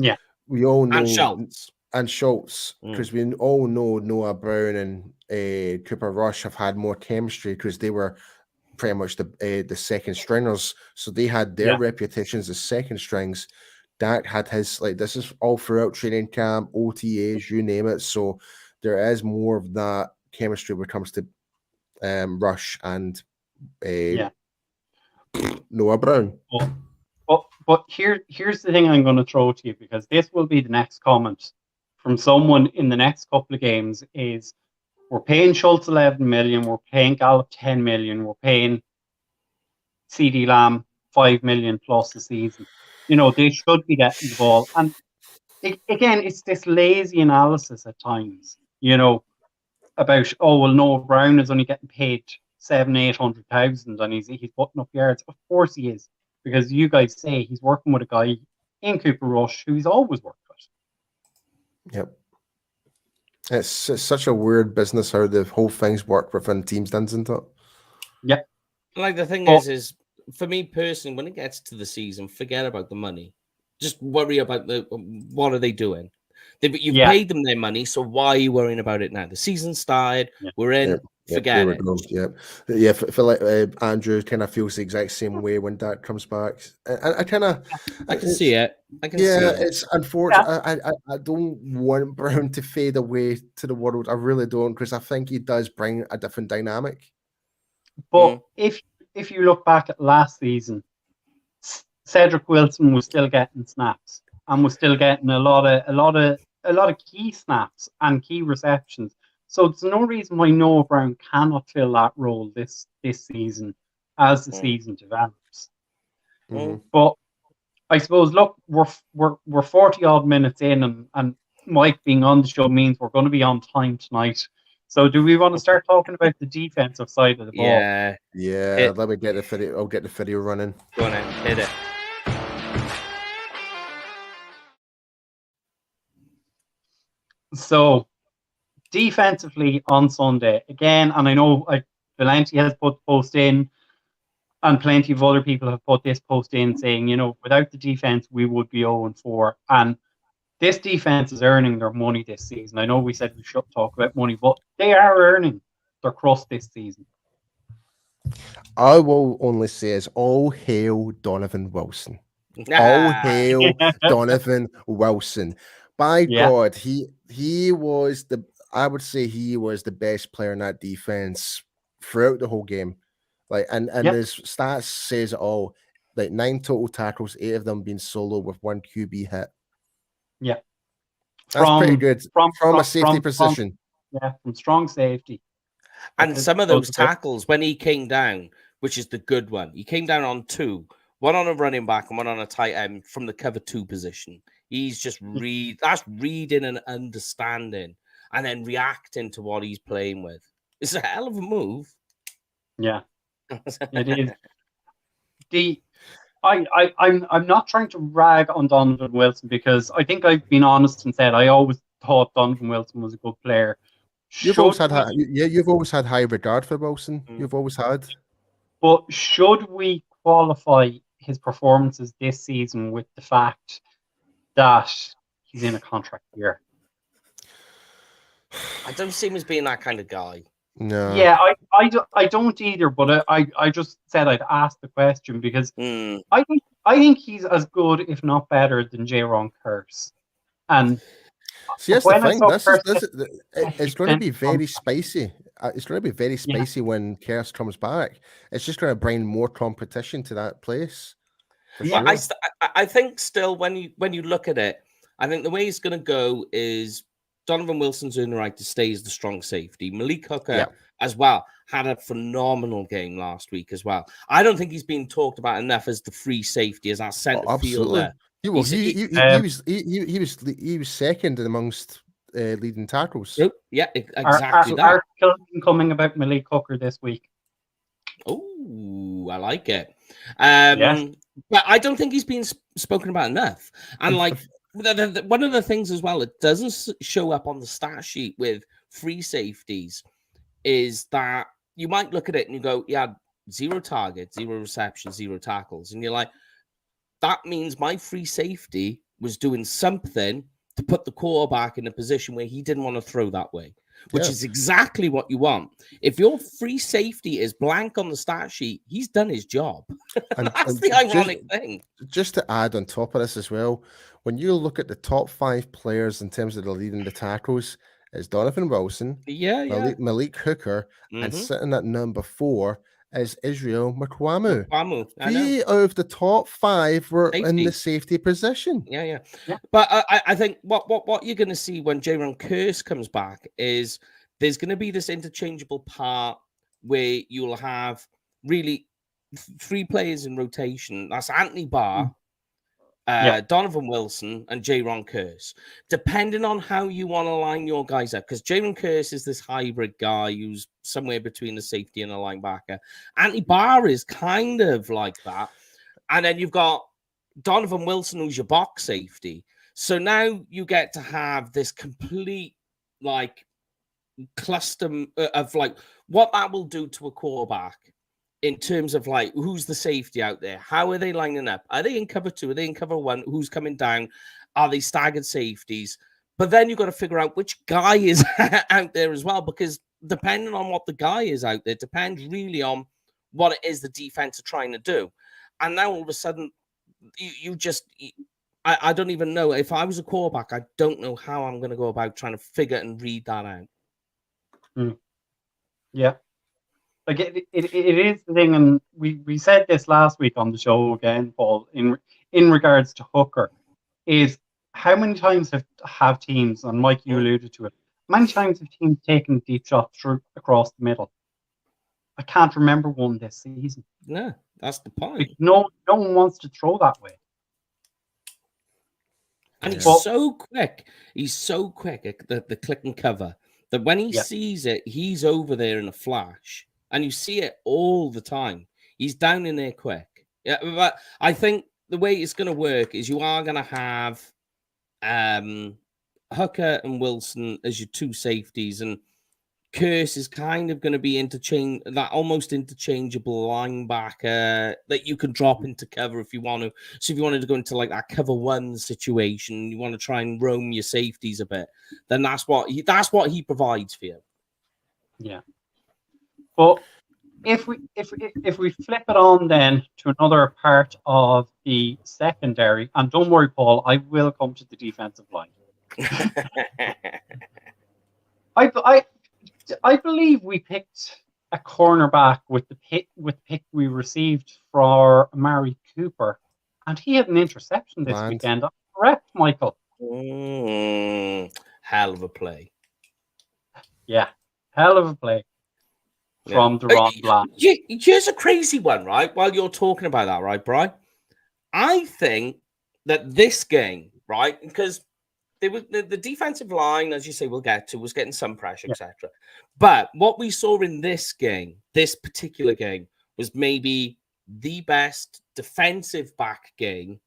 we all know and Schultz, because we all know Noah Brown and Cooper Rush have had more chemistry because they were pretty much the second stringers, so they had their reputations as second strings. Dak had his, like, this is all throughout training camp, OTAs, you name it. So there is more of that chemistry when it comes to Rush and Noah Brown. But here's the thing I'm going to throw to you, because this will be the next comment from someone in the next couple of games, is we're paying Schultz 11 million, we're paying Gallup 10 million, we're paying CeeDee Lamb 5 million plus a season. You know, they should be getting the ball. And again, it's this lazy analysis at times, you know, about, oh, well, Noah Brown is only getting paid 700,000-800,000 and he's putting up yards. Of course he is, because you guys say he's working with a guy in Cooper Rush who he's always worked with. Yep. It's such a weird business how the whole thing's work within teams, isn't it? Yep. Like the thing is for me personally, when it gets to the season, forget about the money. Just worry about what are they doing. You've paid them their money, so why are you worrying about it now? The season started, we're in. Forget it. Yeah. Feel like Andrew kind of feels the exact same way when Dak comes back. I kind of, I can see it. I can see it. It's unfortunate. Yeah. I don't want Brown to fade away to the world. I really don't, because I think he does bring a different dynamic. But if you look back at last season, Cedric Wilson was still getting snaps and was still getting a lot of key snaps and key receptions. So there's no reason why Noah Brown cannot fill that role this season as the season develops. But I suppose, look, we're 40 odd minutes in, and Mike being on the show means we're going to be on time tonight. So do we want to start talking about the defensive side of the ball? Yeah. Let me get the video. I'll get the video running. Go on in, hit it. So defensively on Sunday, again, and I know Valenti has put the post in, and plenty of other people have put this post in saying, you know, without the defense, we would be 0-4. And this defense is earning their money this season. I know we said we should talk about money, but they are earning their crust this season. I will only say is all hail Donovan Wilson. All hail Donovan Wilson. By God, he was I would say he was the best player in that defense throughout the whole game. Like, and his stats says it all. Like 9 total tackles, 8 of them being solo with 1 QB hit. Yeah. That's pretty good from a safety position. From strong safety. And some of those tackles, when he came down, which is the good one, he came down on 2, one on a running back and one on a tight end from the cover 2 position. He's just that's reading and understanding and then reacting to what he's playing with. It's a hell of a move. Yeah, it is. I'm not trying to rag on Donovan Wilson, because I think I've been honest and said I always thought Donovan Wilson was a good player. You've always had high regard for Wilson. You've always had. But should we qualify his performances this season with the fact that he's in a contract year? I don't see him as being that kind of guy. No. Yeah, I don't either. But I just said I'd ask the question because I think he's as good, if not better, than Jaron Kearse. And see, that's the thing. It's going to be very spicy. It's going to be very spicy when Kearse comes back. It's just going to bring more competition to that place. Sure. I think still when you look at it, I think the way it's going to go is Donovan Wilson's earned the right to stay as the strong safety. Malik Hooker as well had a phenomenal game last week as well. I don't think he's been talked about enough as the free safety, as our centre fielder. He was second amongst leading tackles. Yeah, exactly. Article coming about Malik Hooker this week. Oh, I like it. But I don't think he's been spoken about enough. And like one of the things as well, it doesn't show up on the stat sheet with free safeties, is that you might look at it and you go, yeah, 0 targets, 0 receptions, 0 tackles. And you're like, that means my free safety was doing something to put the quarterback in a position where he didn't want to throw that way, which is exactly what you want. If your free safety is blank on the stat sheet, he's done his job. That's the ironic thing. Just to add on top of this as well, when you look at the top 5 players in terms of the leading the tackles, it's Donovan Wilson, Malik Hooker, and sitting at number 4 is Israel Mukwamu. 3 out of the top 5 were in the safety position. Yeah. But I think what you're going to see when Jaron Kearse comes back is there's going to be this interchangeable part where you'll have really 3 players in rotation. That's Anthony Barr, Donovan Wilson, and Jaron Curse. Depending on how you want to line your guys up, because Jaron Curse is this hybrid guy who's somewhere between a safety and a linebacker. Anthony Barr is kind of like that. And then you've got Donovan Wilson, who's your box safety. So now you get to have this complete, like, cluster of, like, what that will do to a quarterback in terms of, like, who's the safety out there? How are they lining up? Are they in cover 2? Are they in cover 1? Who's coming down? Are they staggered safeties? But then you've got to figure out which guy is out there as well, because depending on what the guy is out there depends really on what it is the defense are trying to do. And now all of a sudden, I don't even know. If I was a quarterback, I don't know how I'm going to go about trying to figure and read that out. Yeah. Like it is the thing, and we said this last week on the show again, Paul, in regards to Hooker, is how many times have teams, and Mike, you alluded to it, how many times have teams taken deep shots across the middle? I can't remember one this season. No, that's the point. Like, no one wants to throw that way. And he's so quick. He's so quick at the click and cover that when he sees it, he's over there in a flash. And you see it all the time. He's down in there quick. Yeah, but I think the way it's going to work is you are going to have Hooker and Wilson as your 2 safeties, and Curse is kind of going to be that almost interchangeable linebacker that you can drop into cover if you want to. So if you wanted to go into like that cover 1 situation, you want to try and roam your safeties a bit, then that's what he provides for you. Yeah. But if we flip it on then to another part of the secondary, and don't worry, Paul, I will come to the defensive line. I believe we picked a cornerback with the pick we received for Amari Cooper, and he had an interception this weekend. Correct, Michael? Hell of a play. Yeah, hell of a play. From Deron Bland. Here's a crazy one, right? While you're talking about that, right, Brian? I think that this game, right, because the defensive line, as you say, we'll get to, was getting some pressure, etc. But what we saw in this particular game, was maybe the best defensive back game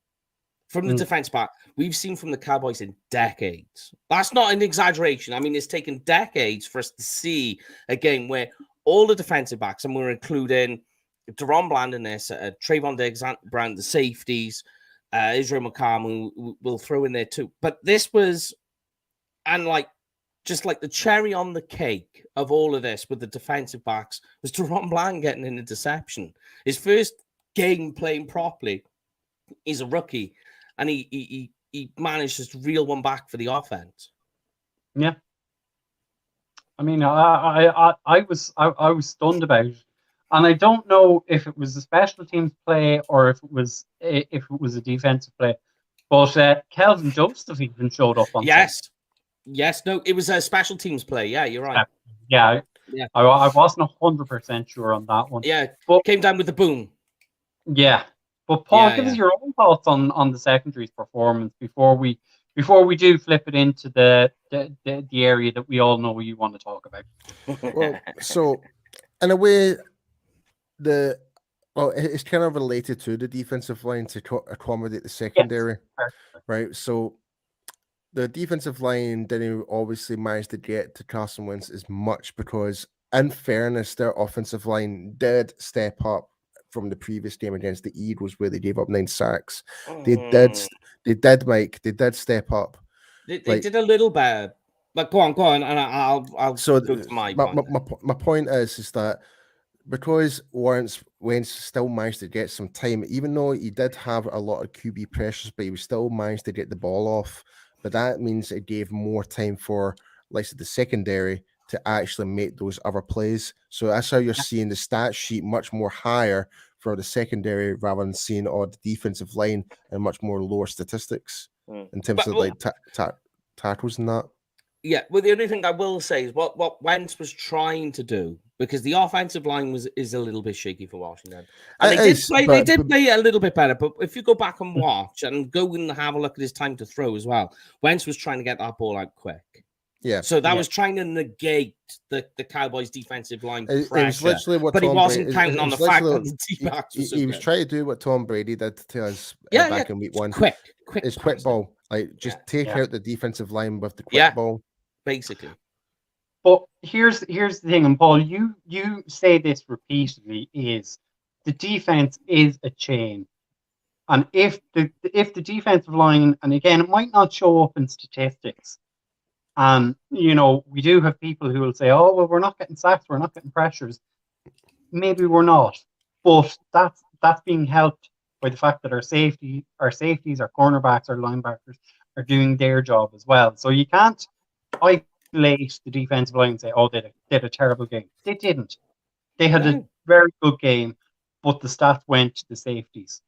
from the defense back we've seen from the Cowboys in decades. That's not an exaggeration. I mean, it's taken decades for us to see a game where all the defensive backs, and we're including Deron Bland in this, Trayvon Diggs, Brown, the safeties, Israel McCarm, we'll throw in there too. But this was, and like, just like the cherry on the cake of all of this with the defensive backs was Deron Bland getting an interception. His first game playing properly. He's a rookie, and he managed to reel one back for the offense. Yeah. I mean, I was stunned about it, and I don't know if it was a special teams play or if it was a defensive play. But Kelvin Joseph even showed up on. Yes, no, it was a special teams play. Yeah, you're right. Yeah. I wasn't 100% sure on that one. Yeah, but came down with the boom. Yeah, but Paul, give us your own thoughts on the secondary's performance before we do flip it into the area that we all know you want to talk about. Well, so in a way, it's kind of related to the defensive line to accommodate the secondary, right? So the defensive line didn't obviously manage to get to Carson Wentz as much because, in fairness, their offensive line did step up from the previous game against the Eagles where they gave up 9 sacks. They did, Mike. They did step up. They did a little better. But go on, and I'll so go to my point. My point is that because Wentz still managed to get some time, even though he did have a lot of QB pressures, but he still managed to get the ball off. But that means it gave more time for, like I said, the secondary to actually make those other plays. So that's how you're seeing the stat sheet much more higher for the secondary rather than seeing all the defensive line and much more lower statistics in terms of like tackles and that. Yeah, well, the only thing I will say is what Wentz was trying to do because the offensive line is a little bit shaky for Washington, and It they is, did play a little bit better. But if you go back and watch and go and have a look at his time to throw as well, Wentz was trying to get that ball out quick. Yeah. So that was trying to negate the Cowboys' defensive line It pressure. was literally what but Tom he wasn't Brady, counting on the fact that the D-backs was so he was good. trying to do what Tom Brady did to us back in week 1. Quick It's quick ball. Like, just take out the defensive line with the quick ball. Basically. But here's the thing, and Paul, you say this repeatedly, is the defense is a chain. And if the defensive line, and again, it might not show up in statistics, and we do have people who will say, "Oh, well, we're not getting sacks, we're not getting pressures." Maybe we're not, but that's being helped by the fact that our safeties, our cornerbacks, our linebackers are doing their job as well. So you can't isolate the defensive line and say, "Oh, they did a terrible game." They didn't. They had a very good game, but the stats went to the safeties.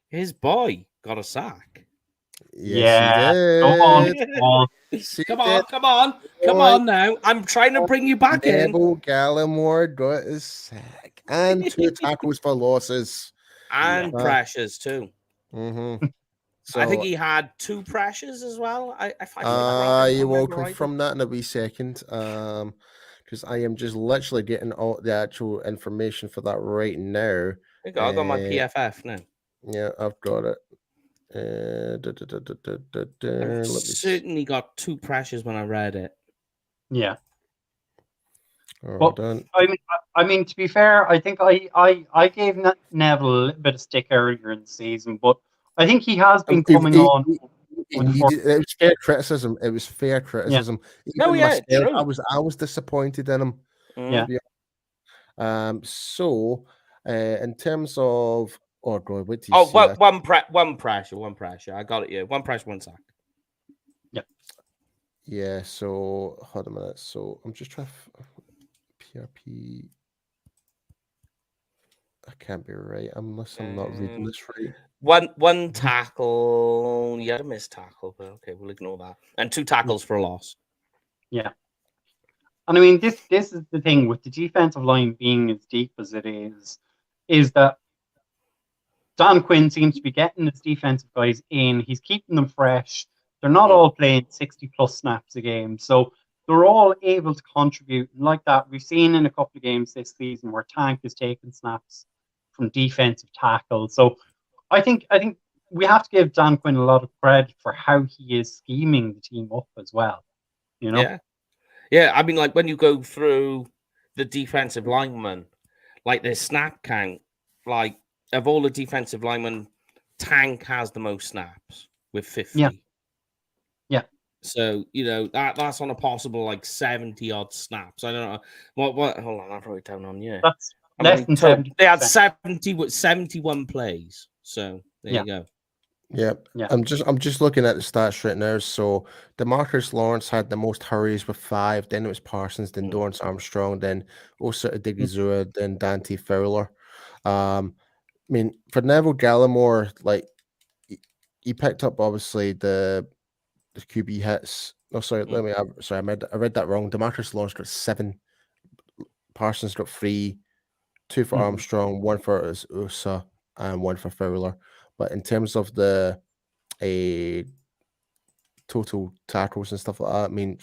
His boy got a sack. Yes, he did. Come on. Come on now. I'm trying to bring you back Neville in. Gallimore got his sack and 2 tackles for losses. And pressures too. Mm-hmm. So, I think he had 2 pressures as well. you will confirm that in a wee second. Because I am just literally getting all the actual information for that right now. I got my PFF now. Yeah, I've got it. Certainly got 2 pressures when I read it. Yeah. But I mean, to be fair, I think I gave Neville a little bit of stick earlier in the season, but I think he has been coming on. It was fair criticism. It was fair criticism. Yeah. Myself, I was disappointed in him. Yeah. So, in terms of God, what do you see? One pressure. I got it. Yeah, 1 pressure, 1 sack. Yeah. Yeah. So hold a minute. So I'm just trying. PRP. I can't be right unless I'm not reading this right. One tackle. You had a missed tackle, but okay, we'll ignore that. And 2 tackles for a loss. Yeah. And I mean, this is the thing with the defensive line being as deep as it is that Dan Quinn seems to be getting his defensive guys in. He's keeping them fresh. They're not all playing 60-plus snaps a game. So they're all able to contribute. And like that, we've seen in a couple of games this season where Tank is taking snaps from defensive tackle. So I think we have to give Dan Quinn a lot of credit for how he is scheming the team up as well. Yeah. I mean, like when you go through the defensive linemen, like their snap count, like of all the defensive linemen, Tank has the most snaps with 50. Yeah. So that's on a possible like 70-odd snaps. I don't know what. Hold on, I've wrote it down on you. That's less than 70. They had 71 plays. So there you go. Yeah. I'm just looking at the stats right now. So DeMarcus Lawrence had the most hurries with 5. Then it was Parsons, then Dorrance Armstrong, then Osa Odigizua, then Dante Fowler. I mean, for Neville Gallimore, like he picked up obviously the QB hits. No, sorry, I read that wrong. DeMarcus Lawrence got 7. Parsons got 3. 2 for Armstrong, 1 for Osa, and 1 for Fowler. But in terms of the total tackles and stuff like that, I mean,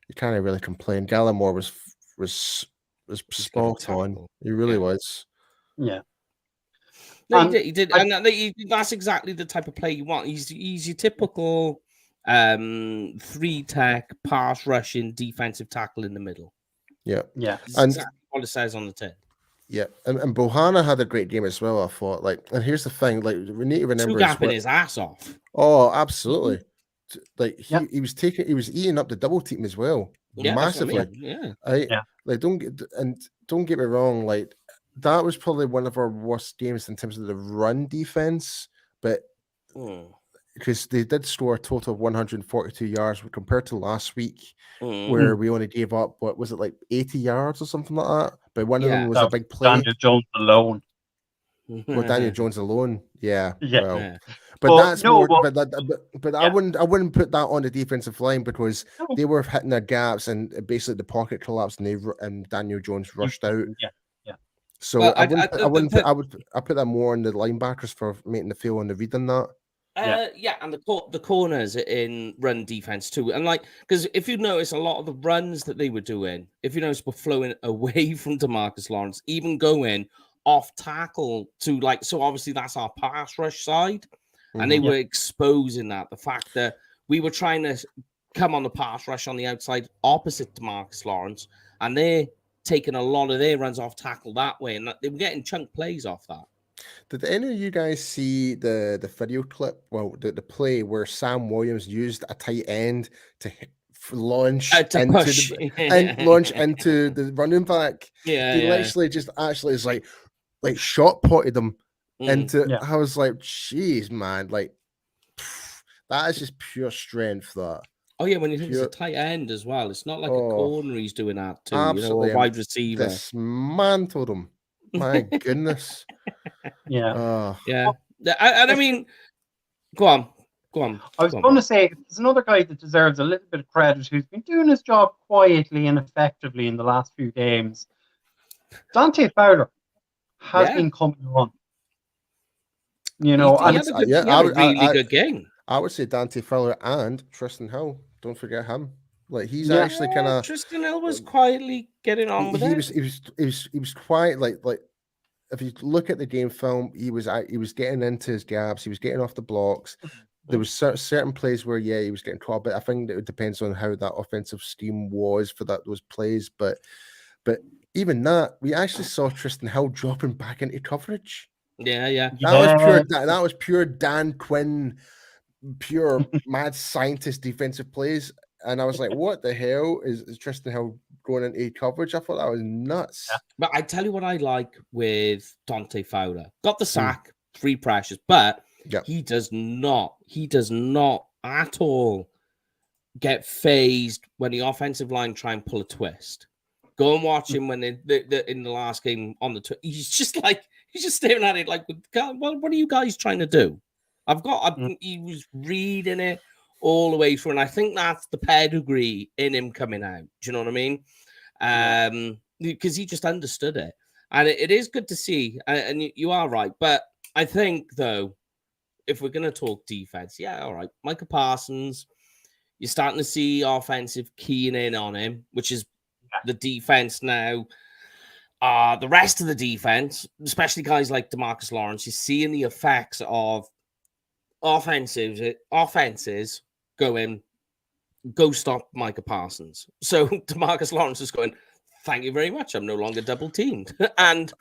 you can't really complain. Gallimore was spot on. He really was. Yeah. No, he did. And that's exactly the type of play you want. He's your typical 3-tech pass rushing defensive tackle in the middle. Yeah. That's exactly what it says on the tin. Yeah, and Bohanna had a great game as well, I thought. And here's the thing, we need to remember gapping his ass off. Oh, absolutely. He was eating up the double team as well. Massively. Don't get me wrong, that was probably one of our worst games in terms of the run defense, but because they did score a total of 142 yards compared to last week, where we only gave up, what was it, 80 yards or something like that? But one of them was a big play. Daniel Jones alone. Well, Daniel Jones alone, yeah. But that's no, more. But I wouldn't put that on the defensive line because they were hitting their gaps and basically the pocket collapsed and Daniel Jones rushed out. Yeah. So Well, I would put that more on the linebackers for making the feel on the read on that. And the corners in run defense too, and like because if you notice, a lot of the runs that they were doing, if you notice, were flowing away from DeMarcus Lawrence, even going off tackle to like. So obviously that's our pass rush side, and they were exposing that the fact that we were trying to come on the pass rush on the outside opposite DeMarcus Lawrence, and they're taking a lot of their runs off tackle that way, and they were getting chunk plays off that. Did any of you guys see the video clip? Well, the play where Sam Williams used a tight end to launch launch into the running back. He literally just actually is like shot potted him into. I was like, "Jeez, man! Like that is just pure strength." That. Oh yeah, when you think it's a tight end as well, it's not like a corner he's doing that too. Absolutely, a wide receiver. Dismantled him. My goodness. Yeah. I mean, go on. I was going to say there's another guy that deserves a little bit of credit who's been doing his job quietly and effectively in the last few games. Dante Fowler has been coming on. He had a really good game. I would say Dante Fowler and Tristan Hill. Don't forget him. Like he's actually kind of Tristan Hill was quietly getting on with it. He was quiet. Like if you look at the game film, he was getting into his gaps. He was getting off the blocks. There was certain plays where he was getting caught, but I think that it depends on how that offensive scheme was for those plays. But even that, we actually saw Tristan Hill dropping back into coverage. Yeah. That was pure Dan Quinn, pure mad scientist defensive plays. And I was like, what the hell is Tristan Hill going into coverage? I thought that was nuts. But I tell you what I like with Dante Fowler. Got the sack, 3 pressures, but he does not at all get phased when the offensive line try and pull a twist. Go and watch him when in the last game on the he's just staring at it like, what are you guys trying to do? He was reading it all the way through, and I think that's the pedigree in him coming out. Do you know what I mean? Because he just understood it, and it is good to see. And you are right, but I think though, if we're going to talk defense, all right, Micah Parsons, you're starting to see offensive keying in on him, which is the defense now. The rest of the defense, especially guys like DeMarcus Lawrence, you're seeing the effects of offenses going, go stop Micah Parsons. So DeMarcus Lawrence is going, thank you very much. I'm no longer double teamed. And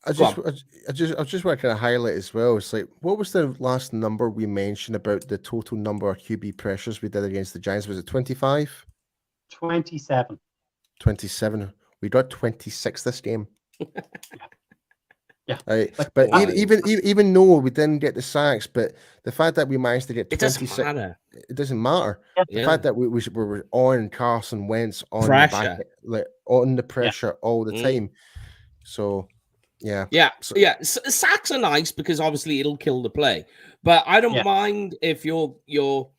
I just want to kind of highlight as well. It's like, what was the last number we mentioned about the total number of QB pressures we did against the Giants? Was it 25? 27. 27. We got 26 this game. Yeah. Right. But even though we didn't get the sacks, but the fact that we managed to get 26, it doesn't matter. The fact that we were on Carson Wentz on pressure. On the pressure all the time. So sacks are nice because obviously it'll kill the play. But I don't mind if you're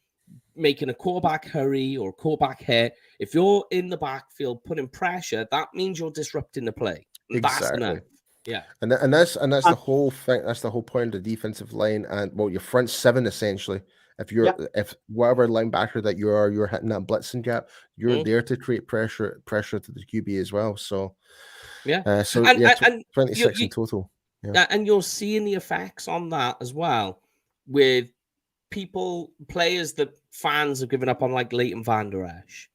making a quarterback hurry or a quarterback hit. If you're in the backfield putting pressure, that means you're disrupting the play. Exactly. That's enough. Yeah, and that's the whole thing. That's the whole point of the defensive line, and your front 7 essentially. If whatever linebacker that you're hitting that blitzing gap, you're there to create pressure to the QB as well. So 26 in total. Yeah, and you're seeing the effects on that as well with players that fans have given up on, like Leighton Vander Esch.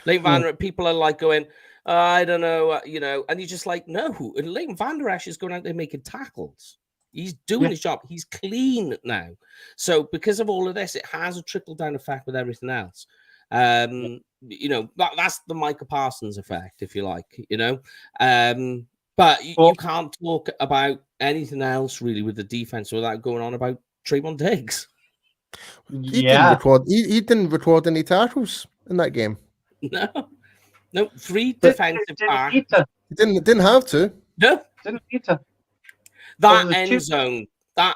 Leighton Vander Esch, people are like going, I don't know, and you're just like, no. And Leighton Vander Esch is going out there making tackles. He's doing his job. He's clean now. So because of all of this, it has a trickle down effect with everything else. That's the Micah Parsons effect, if you like, But you can't talk about anything else really with the defense without going on about Trayvon Diggs. He didn't record any tackles in that game. No, 3 defensive backs. He didn't have to. No, didn't need to. That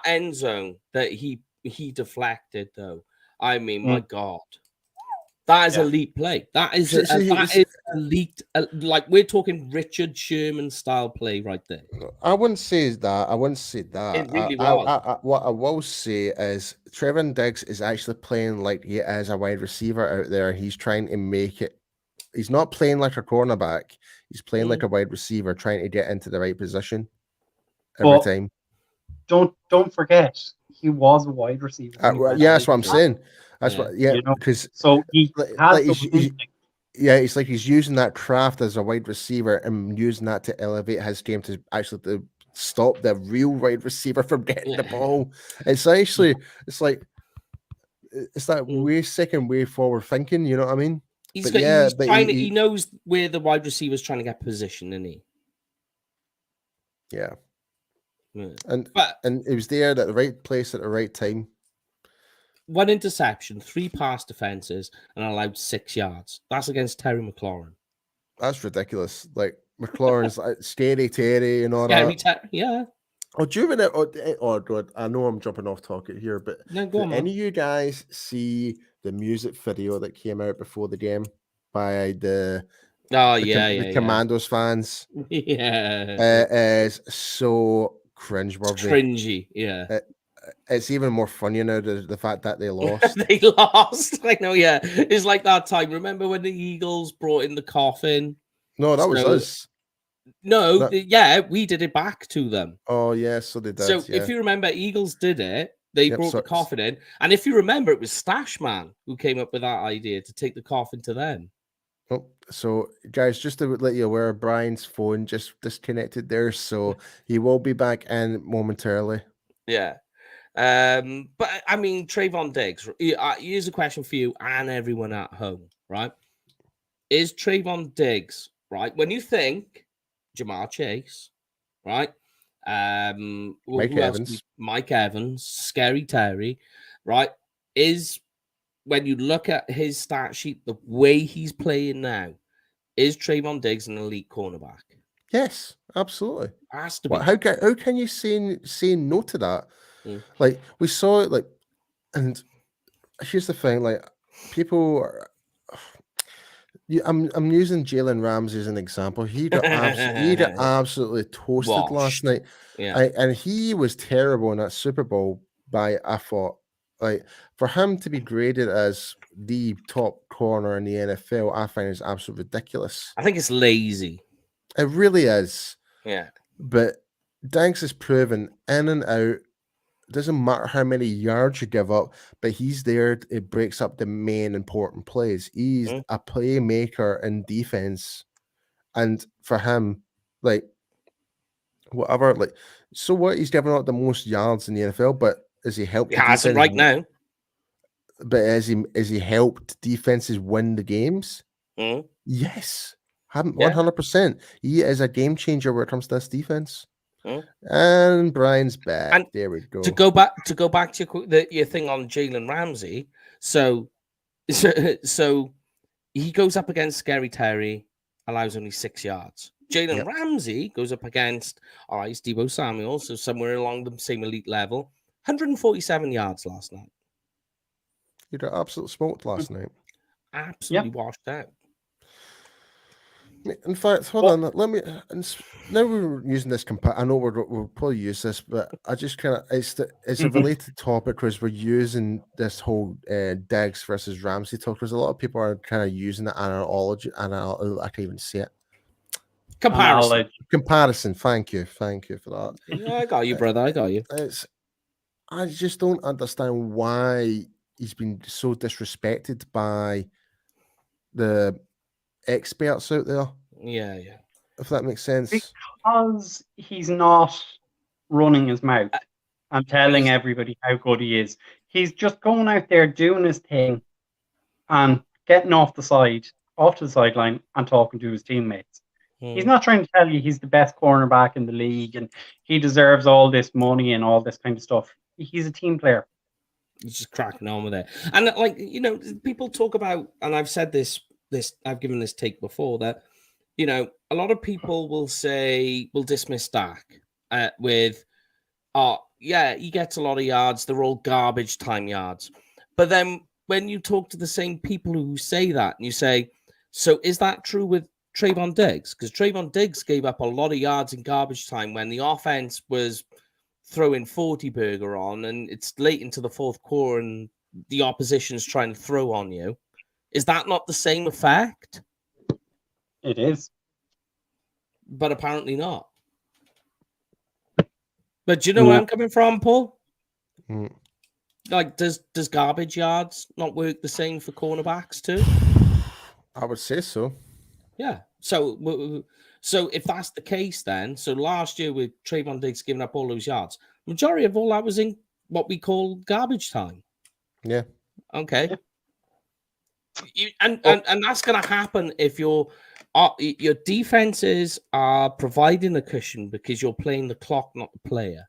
end zone that he he deflected though. I mean, my God. That is elite play. That is elite. Like we're talking Richard Sherman style play right there. I wouldn't say that. I wouldn't say that. It really was. What I will say is Trevor Diggs is actually playing like he is a wide receiver out there. He's trying to make it. He's not playing like a cornerback. He's playing like a wide receiver, trying to get into the right position every time. Don't forget, he was a wide receiver. Yeah, that's what I'm saying. That's what, because so he has it's like he's using that craft as a wide receiver and using that to elevate his game to actually stop the real wide receiver from getting the ball. It's actually it's that way second way forward thinking. You know what I mean? He knows where the wide receiver's trying to get position, isn't he? Yeah. And it was there at the right place at the right time. 1 interception, 3 pass defenses, and allowed 6 yards. That's against Terry McLaurin. That's ridiculous. Like McLaurin's like Scary Terry and all that. Yeah. Oh, do you remember? Oh, God, I know I'm jumping off topic here, but did any of you guys see the music video that came out before the game by the Commandos fans? Yeah. It is so cringeworthy. Cringy, yeah. It's even more funny now, the fact that they lost. They lost. I know, yeah. It's like that time. Remember when the Eagles brought in the coffin? No, that was us. No, we did it back to them. Oh, yeah, so they did. So if you remember, Eagles did it. They brought the coffin in. And if you remember, it was Stash Man who came up with that idea to take the coffin to them. Oh, so guys, just to let you aware, Brian's phone just disconnected there, so he will be back in momentarily. Yeah. But I mean, Trayvon Diggs, here's a question for you and everyone at home, right? Is Trayvon Diggs, right? When you think Jamar Chase, right? Mike Evans, Scary Terry, right? Is when you look at his stat sheet, the way he's playing now, is Trayvon Diggs an elite cornerback? Yes, absolutely. Has to be. How can you say no to that? Like we saw it, and here's the thing, people are. I'm using Jalen Ramsey as an example. He got absolutely toasted last night. Yeah, and he was terrible in that Super Bowl. I thought, for him to be graded as the top corner in the NFL, I find is absolutely ridiculous. I think it's lazy. It really is. Yeah, but Danks is proven in and out. Doesn't matter how many yards you give up, but he's there. It breaks up the main important plays. He's a playmaker in defense, and for him, whatever, so what? He's giving up the most yards in the NFL, but has he helped? He hasn't right now. But has he helped defenses win the games? Yes, 100%. He is a game changer when it comes to this defense. And Brian's back. And there we go. To go back to your thing on Jalen Ramsey. So he goes up against Scary Terry, allows only 6 yards. Jalen Ramsey goes up against Deebo Samuel, so somewhere along the same elite level, 147 yards last night. You got absolutely smoked last night. Absolutely washed out. In fact, hold on. Let me. Now we're using this. I know we'll probably use this, but I just kind of it's a related topic because we're using this whole Diggs versus Ramsey talk. Because a lot of people are kind of using the analogy. I can't even say it. Comparison. Thank you for that. Yeah, I got you, brother. I got you. I just don't understand why he's been so disrespected by the experts out there. Yeah. If that makes sense. Because he's not running his mouth and telling everybody how good he is. He's just going out there doing his thing and getting off to the sideline and talking to his teammates. He's not trying to tell you he's the best cornerback in the league and he deserves all this money and all this kind of stuff. He's a team player. He's just cracking on with it. And people talk about, and I've said this I've given this take before, that a lot of people will dismiss Dak with yeah, he gets a lot of yards. They're all garbage time yards. But then when you talk to the same people who say that, and you say, so is that true with Trayvon Diggs? Because Trayvon Diggs gave up a lot of yards in garbage time when the offense was throwing 40 burger on, and it's late into the fourth quarter, and the opposition's trying to throw on you. Is that not the same effect? It is. But apparently not. But do you know where I'm coming from, Paul? Mm. Like, does garbage yards not work the same for cornerbacks too? I would say so. Yeah. So if that's the case, then last year with Trayvon Diggs giving up all those yards, majority of all that was in what we call garbage time. Yeah. Okay. Yeah. And that's going to happen if your defenses are providing a cushion because you're playing the clock, not the player.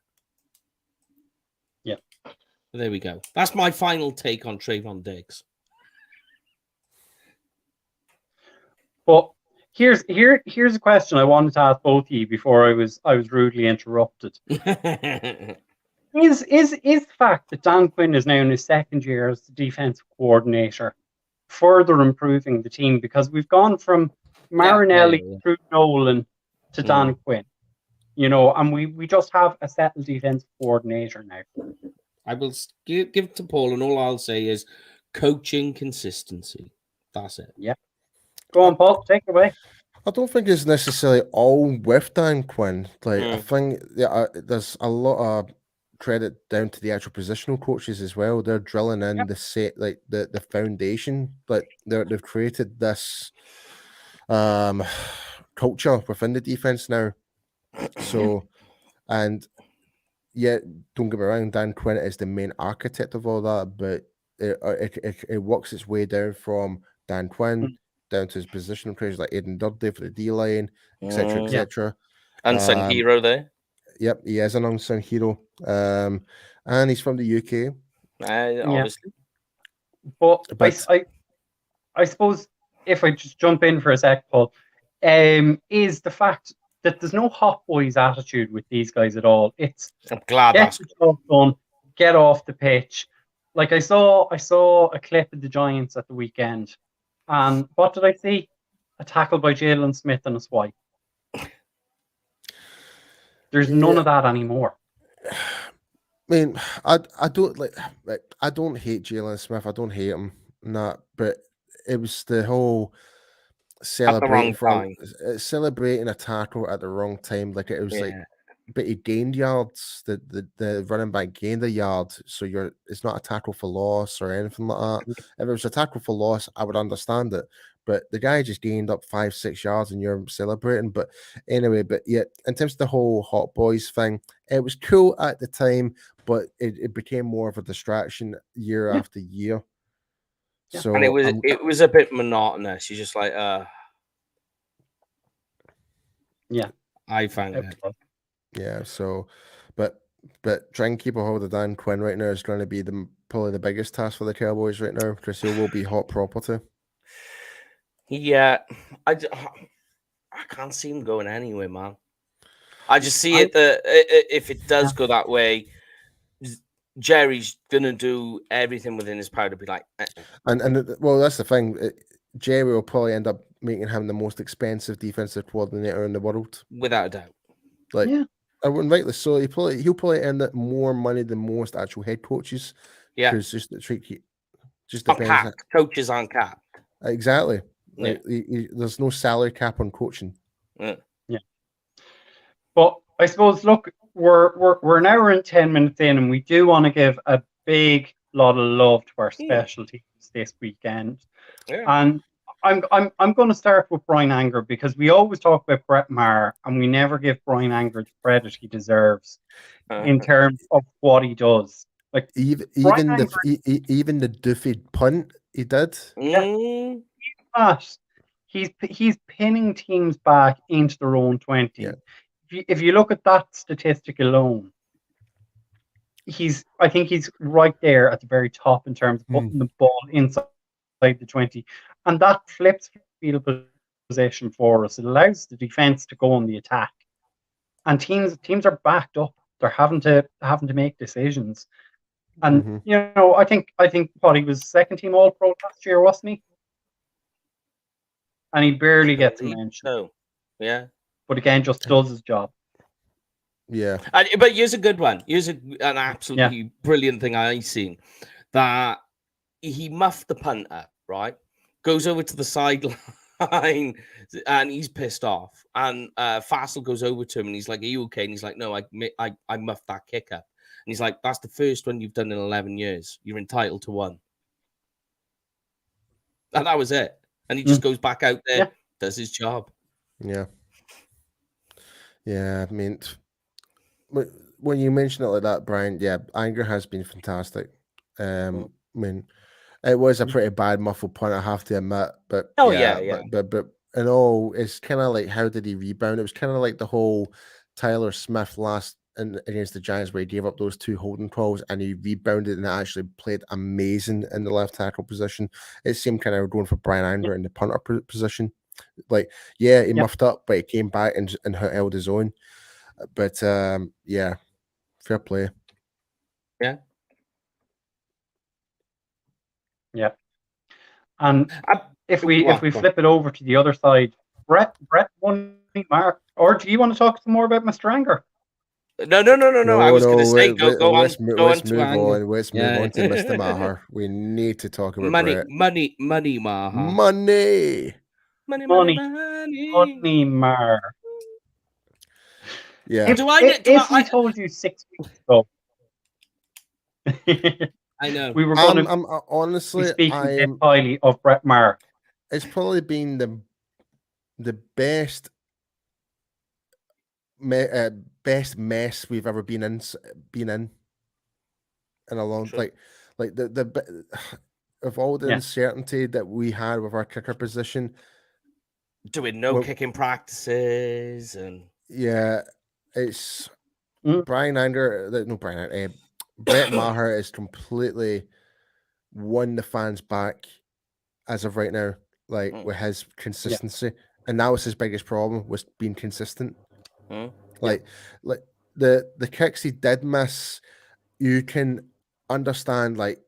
Yeah. There we go. That's my final take on Trayvon Diggs. But here's a question I wanted to ask both of you before I was rudely interrupted. Is the fact that Dan Quinn is now in his second year as the defensive coordinator further improving the team, because we've gone from Marinelli through Nolan to Dan Quinn, and we just have a settled defensive coordinator now. I will give it to Paul, and all I'll say is coaching consistency. That's it. Yeah. Go on, Paul. Take it away. I don't think it's necessarily all with Dan Quinn. Like, I think there's a lot of credit down to the actual positional coaches as well. They're drilling in the set, like the foundation. Like they've created this culture within the defense now. So, and yeah, don't get me wrong, Dan Quinn is the main architect of all that, but it works its way down from Dan Quinn down to his positional coaches like Aiden Dudley for the D line, etc., etc. Unsung hero there. Yep, he is an unsung hero. And he's from the UK. Obviously. But I suppose if I just jump in for a sec, Paul, is the fact that there's no hot boys attitude with these guys at all. It's I'm glad get the job done, get off the pitch. Like I saw a clip of the Giants at the weekend, and what did I see? A tackle by Jalen Smith and a swipe. There's none of that anymore. I mean, I don't I don't hate Jalen Smith. I don't hate him, but it was the whole celebrating a tackle at the wrong time. Like it was but he gained yards. The running back gained a yard, so it's not a tackle for loss or anything like that. If it was a tackle for loss, I would understand it. But the guy just gained up 5-6 yards and you're celebrating. But anyway, in terms of the whole Hot Boys thing, it was cool at the time, but it became more of a distraction year after year. Yeah. So and it was a bit monotonous. You're just like, I found it. Yeah, so but trying to keep a hold of Dan Quinn right now is going to be probably the biggest task for the Cowboys right now, because he will be hot property. Yeah, I can't see him going anywhere, man. I just see it that if it does go that way, Jerry's gonna do everything within his power to be like. And well, that's the thing. Jerry will probably end up making him the most expensive defensive coordinator in the world, without a doubt. Like, and rightly so. He'll probably earn more money than most actual head coaches. Yeah, because just depends. Coaches aren't capped. Exactly. Like, there's no salary cap on coaching. Yeah. But I suppose, look, we're an hour and 10 minutes in, and we do want to give a big lot of love to our special teams this weekend. Yeah. And I'm going to start with Brian Anger, because we always talk about Brett Maher and we never give Brian Anger the credit he deserves in terms of what he does. Like even the doofy punt he did. He's pinning teams back into their own 20. Yeah. If you look at that statistic alone, I think he's right there at the very top in terms of putting the ball inside the 20, and that flips field position for us. It allows the defense to go on the attack, and teams are backed up they're having to make decisions. And Mhm. you know, I think what he was second team All Pro last year, wasn't he? And he barely gets a mention, So, yeah. but again, just does his job. Yeah. But here's a good one. Here's an Yeah. absolutely brilliant thing I seen, that he muffed the punter, right? Goes over to the sideline and he's pissed off. And Fassel goes over to him and he's like, "Are you okay?" And he's like, "No, I muffed that kicker." And he's like, "That's the first one you've done in 11 years. You're entitled to one." And that was it. And he just goes back out there, Yeah. does his job. Yeah. Yeah. I mean, when you mention it like that, Brian, yeah, Anger has been fantastic. I mean, it was a pretty bad muffled punt, I have to admit. But Oh, yeah, yeah. but in all, it's kind of like, how did he rebound? It was kind of like the whole Tyler Smith against the Giants, where he gave up those 2 holding calls and he rebounded and actually played amazing in the left tackle position. It seemed kind of going for Brian Anger in the punter position. Like, yeah, he muffed up, but he came back and held his own. But yeah, fair play. Yeah. Yeah. And if we go on. flip it over to the other side, Brett won Mark, or do you want to talk some more about Mr. Anger? No. I was going to say, go on. Let's move on. Let's move on to Mr. Yeah. Maher. We need to talk about Money, Brett. Maher. Money. Mar. Yeah. If we told you 6 weeks ago, I know we were going to I'm honestly, be speaking highly of Brett Maher. It's probably been the best mess we've ever been in a long, like the of all the uncertainty that we had with our kicker position, doing no kicking practices, and it's Brett Maher is completely won the fans back as of right now, like with his consistency, and that was his biggest problem, was being consistent. Like the kicks he did miss, you can understand, like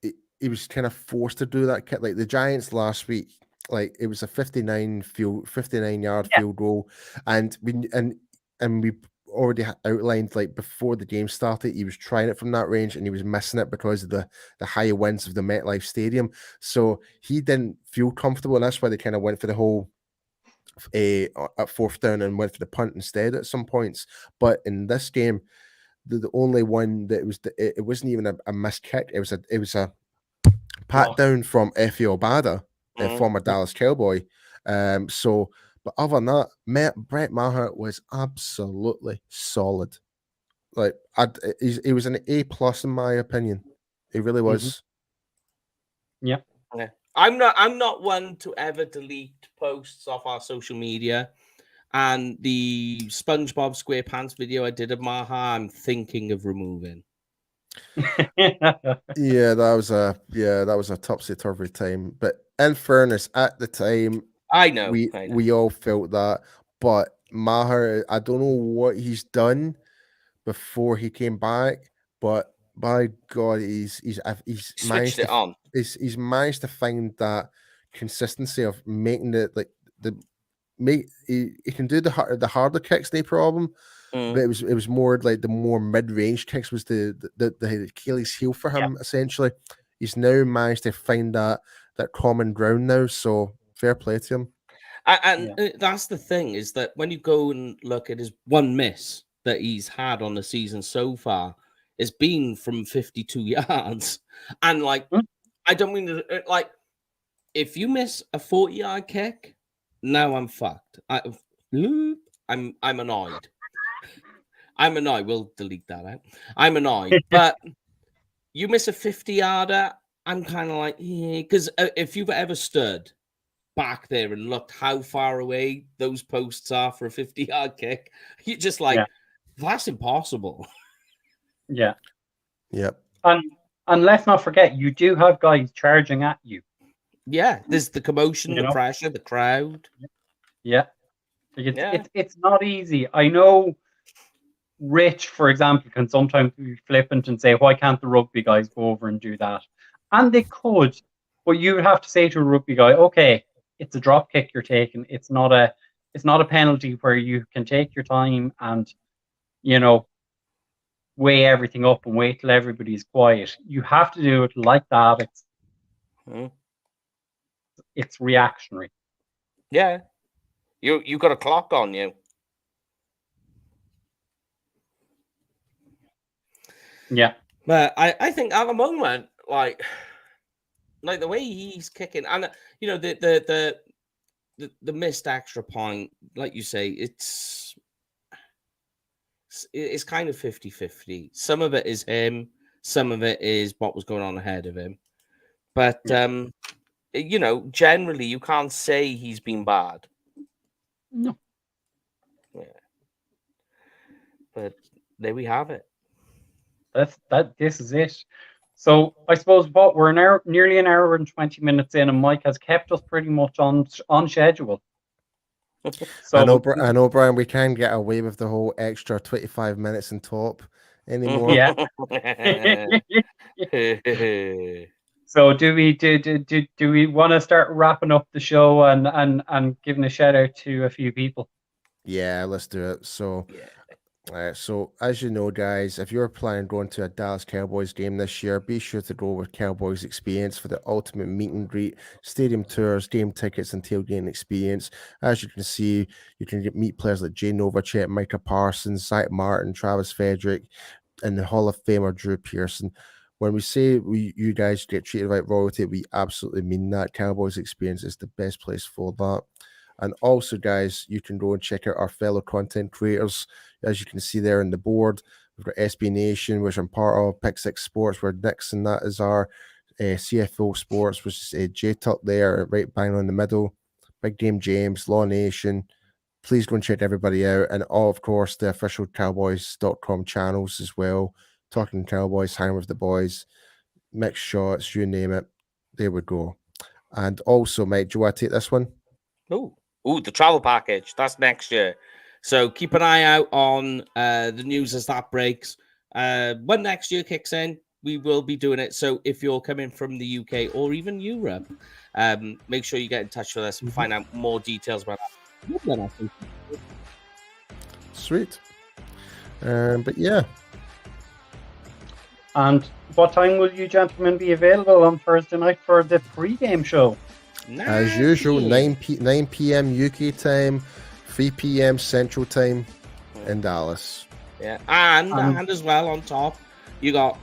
he was kind of forced to do that kick. Like the Giants last week, like it was a 59-yard field goal, and we already outlined, like before the game started, he was trying it from that range and he was missing it because of the high winds of the MetLife Stadium. So he didn't feel comfortable, and that's why they kind of went for the whole at fourth down and went for the punt instead at some points. But in this game, the only one that it wasn't even a missed kick. It was a pat down from Efe Obada, a former Dallas Cowboy. But other than that, Brett Maher was absolutely solid. Like he was an A+ in my opinion. He really was. Yeah. I'm not one to ever delete posts off our social media, and the SpongeBob SquarePants video I did of Maher, I'm thinking of removing. Yeah, that was a topsy-turvy time. But in fairness, at the time, I know we all felt that. But Maher, I don't know what he's done before he came back, but by God, he's switched it on. He's managed to find that consistency of making he can do the harder kicks, no problem. But it was more like the more mid-range kicks was the Achilles heel for him, essentially. He's now managed to find that common ground now, so fair play to him. And that's the thing, is that when you go and look at his one miss that he's had on the season so far, it's been from 52 yards. And like, I don't mean to, like, if you miss a 40-yard kick, now I'm fucked. I'm annoyed. I'm annoyed. We'll delete that out. I'm annoyed. But you miss a 50-yarder, I'm kind of like, yeah, because if you've ever stood back there and looked how far away those posts are for a 50-yard kick, you're just like, that's impossible. Yeah. Yep. And let's not forget, you do have guys charging at you. Yeah, there's the commotion, the pressure, the crowd. Yeah. It's not easy. I know Rich, for example, can sometimes be flippant and say, why can't the rugby guys go over and do that? And they could, but you would have to say to a rugby guy, okay, it's a drop kick you're taking. It's not a penalty where you can take your time and, weigh everything up and wait till everybody's quiet. You have to do it like that. It's reactionary. Yeah. You got a clock on you. Yeah. But I think at the moment, like the way he's kicking, and the missed extra point, like you say, it's kind of 50-50. Some of it is him, some of it is what was going on ahead of him. But generally you can't say he's been bad. No. Yeah. But there we have it. This is it. So I suppose we're nearly an hour and 20 minutes in, and Mike has kept us pretty much on schedule. So I know, Brian. We can't get away with the whole extra 25 minutes in top anymore. Yeah. So do we want to start wrapping up the show and giving a shout out to a few people? Yeah, let's do it. So. So as you know, guys, if you're planning on going to a Dallas Cowboys game this year, be sure to go with Cowboys Experience for the ultimate meet and greet, stadium tours, game tickets, and tailgating experience. As you can see, you can meet players like Jay Novacek, Micah Parsons, Zach Martin, Travis Frederick, and the Hall of Famer Drew Pearson. When we say you guys get treated like royalty, we absolutely mean that. Cowboys Experience is the best place for that. And also, guys, you can go and check out our fellow content creators. As you can see there on the board, we've got SB Nation, which I'm part of, Pick 6 Sports, where Nixon, that is our CFO Sports, which is J-Tuck there, right bang on the middle. Big Game James, Law Nation. Please go and check everybody out. And all, of course, the official Cowboys.com channels as well. Talking Cowboys, hanging with the boys, mixed shots, you name it. There we go. And also, Mike, do you want to take this one? Oh, the travel package. That's next year. So keep an eye out on the news as that breaks. When next year kicks in, we will be doing it. So if you're coming from the UK or even Europe, make sure you get in touch with us and find out more details about that. Sweet. But yeah. And what time will you gentlemen be available on Thursday night for the pre-game show? As usual, 9 p.m. UK time, 3 p.m. Central time in Dallas. Yeah, and as well on top, you got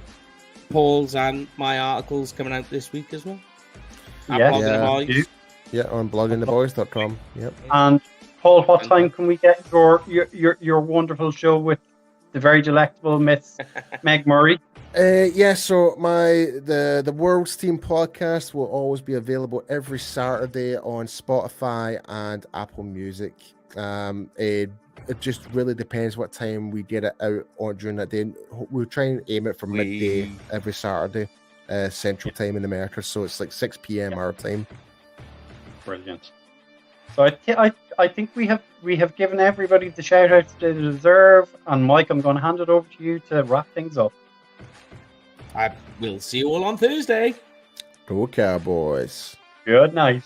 Paul's and my articles coming out this week as well. Yeah, on bloggingtheboys.com. Yep. And Paul, what time can we get your wonderful show with the very delectable Miss Meg Murray? So the World's Team podcast will always be available every Saturday on Spotify and Apple Music. It just really depends what time we get it out on during that day. We'll try and aim it for midday every Saturday, Central Time in America. So it's like 6 p.m. our time. Brilliant. So I think we have given everybody the shout outs they deserve. And Mike, I'm going to hand it over to you to wrap things up. I will see you all on Thursday. Go Cowboys. Good night.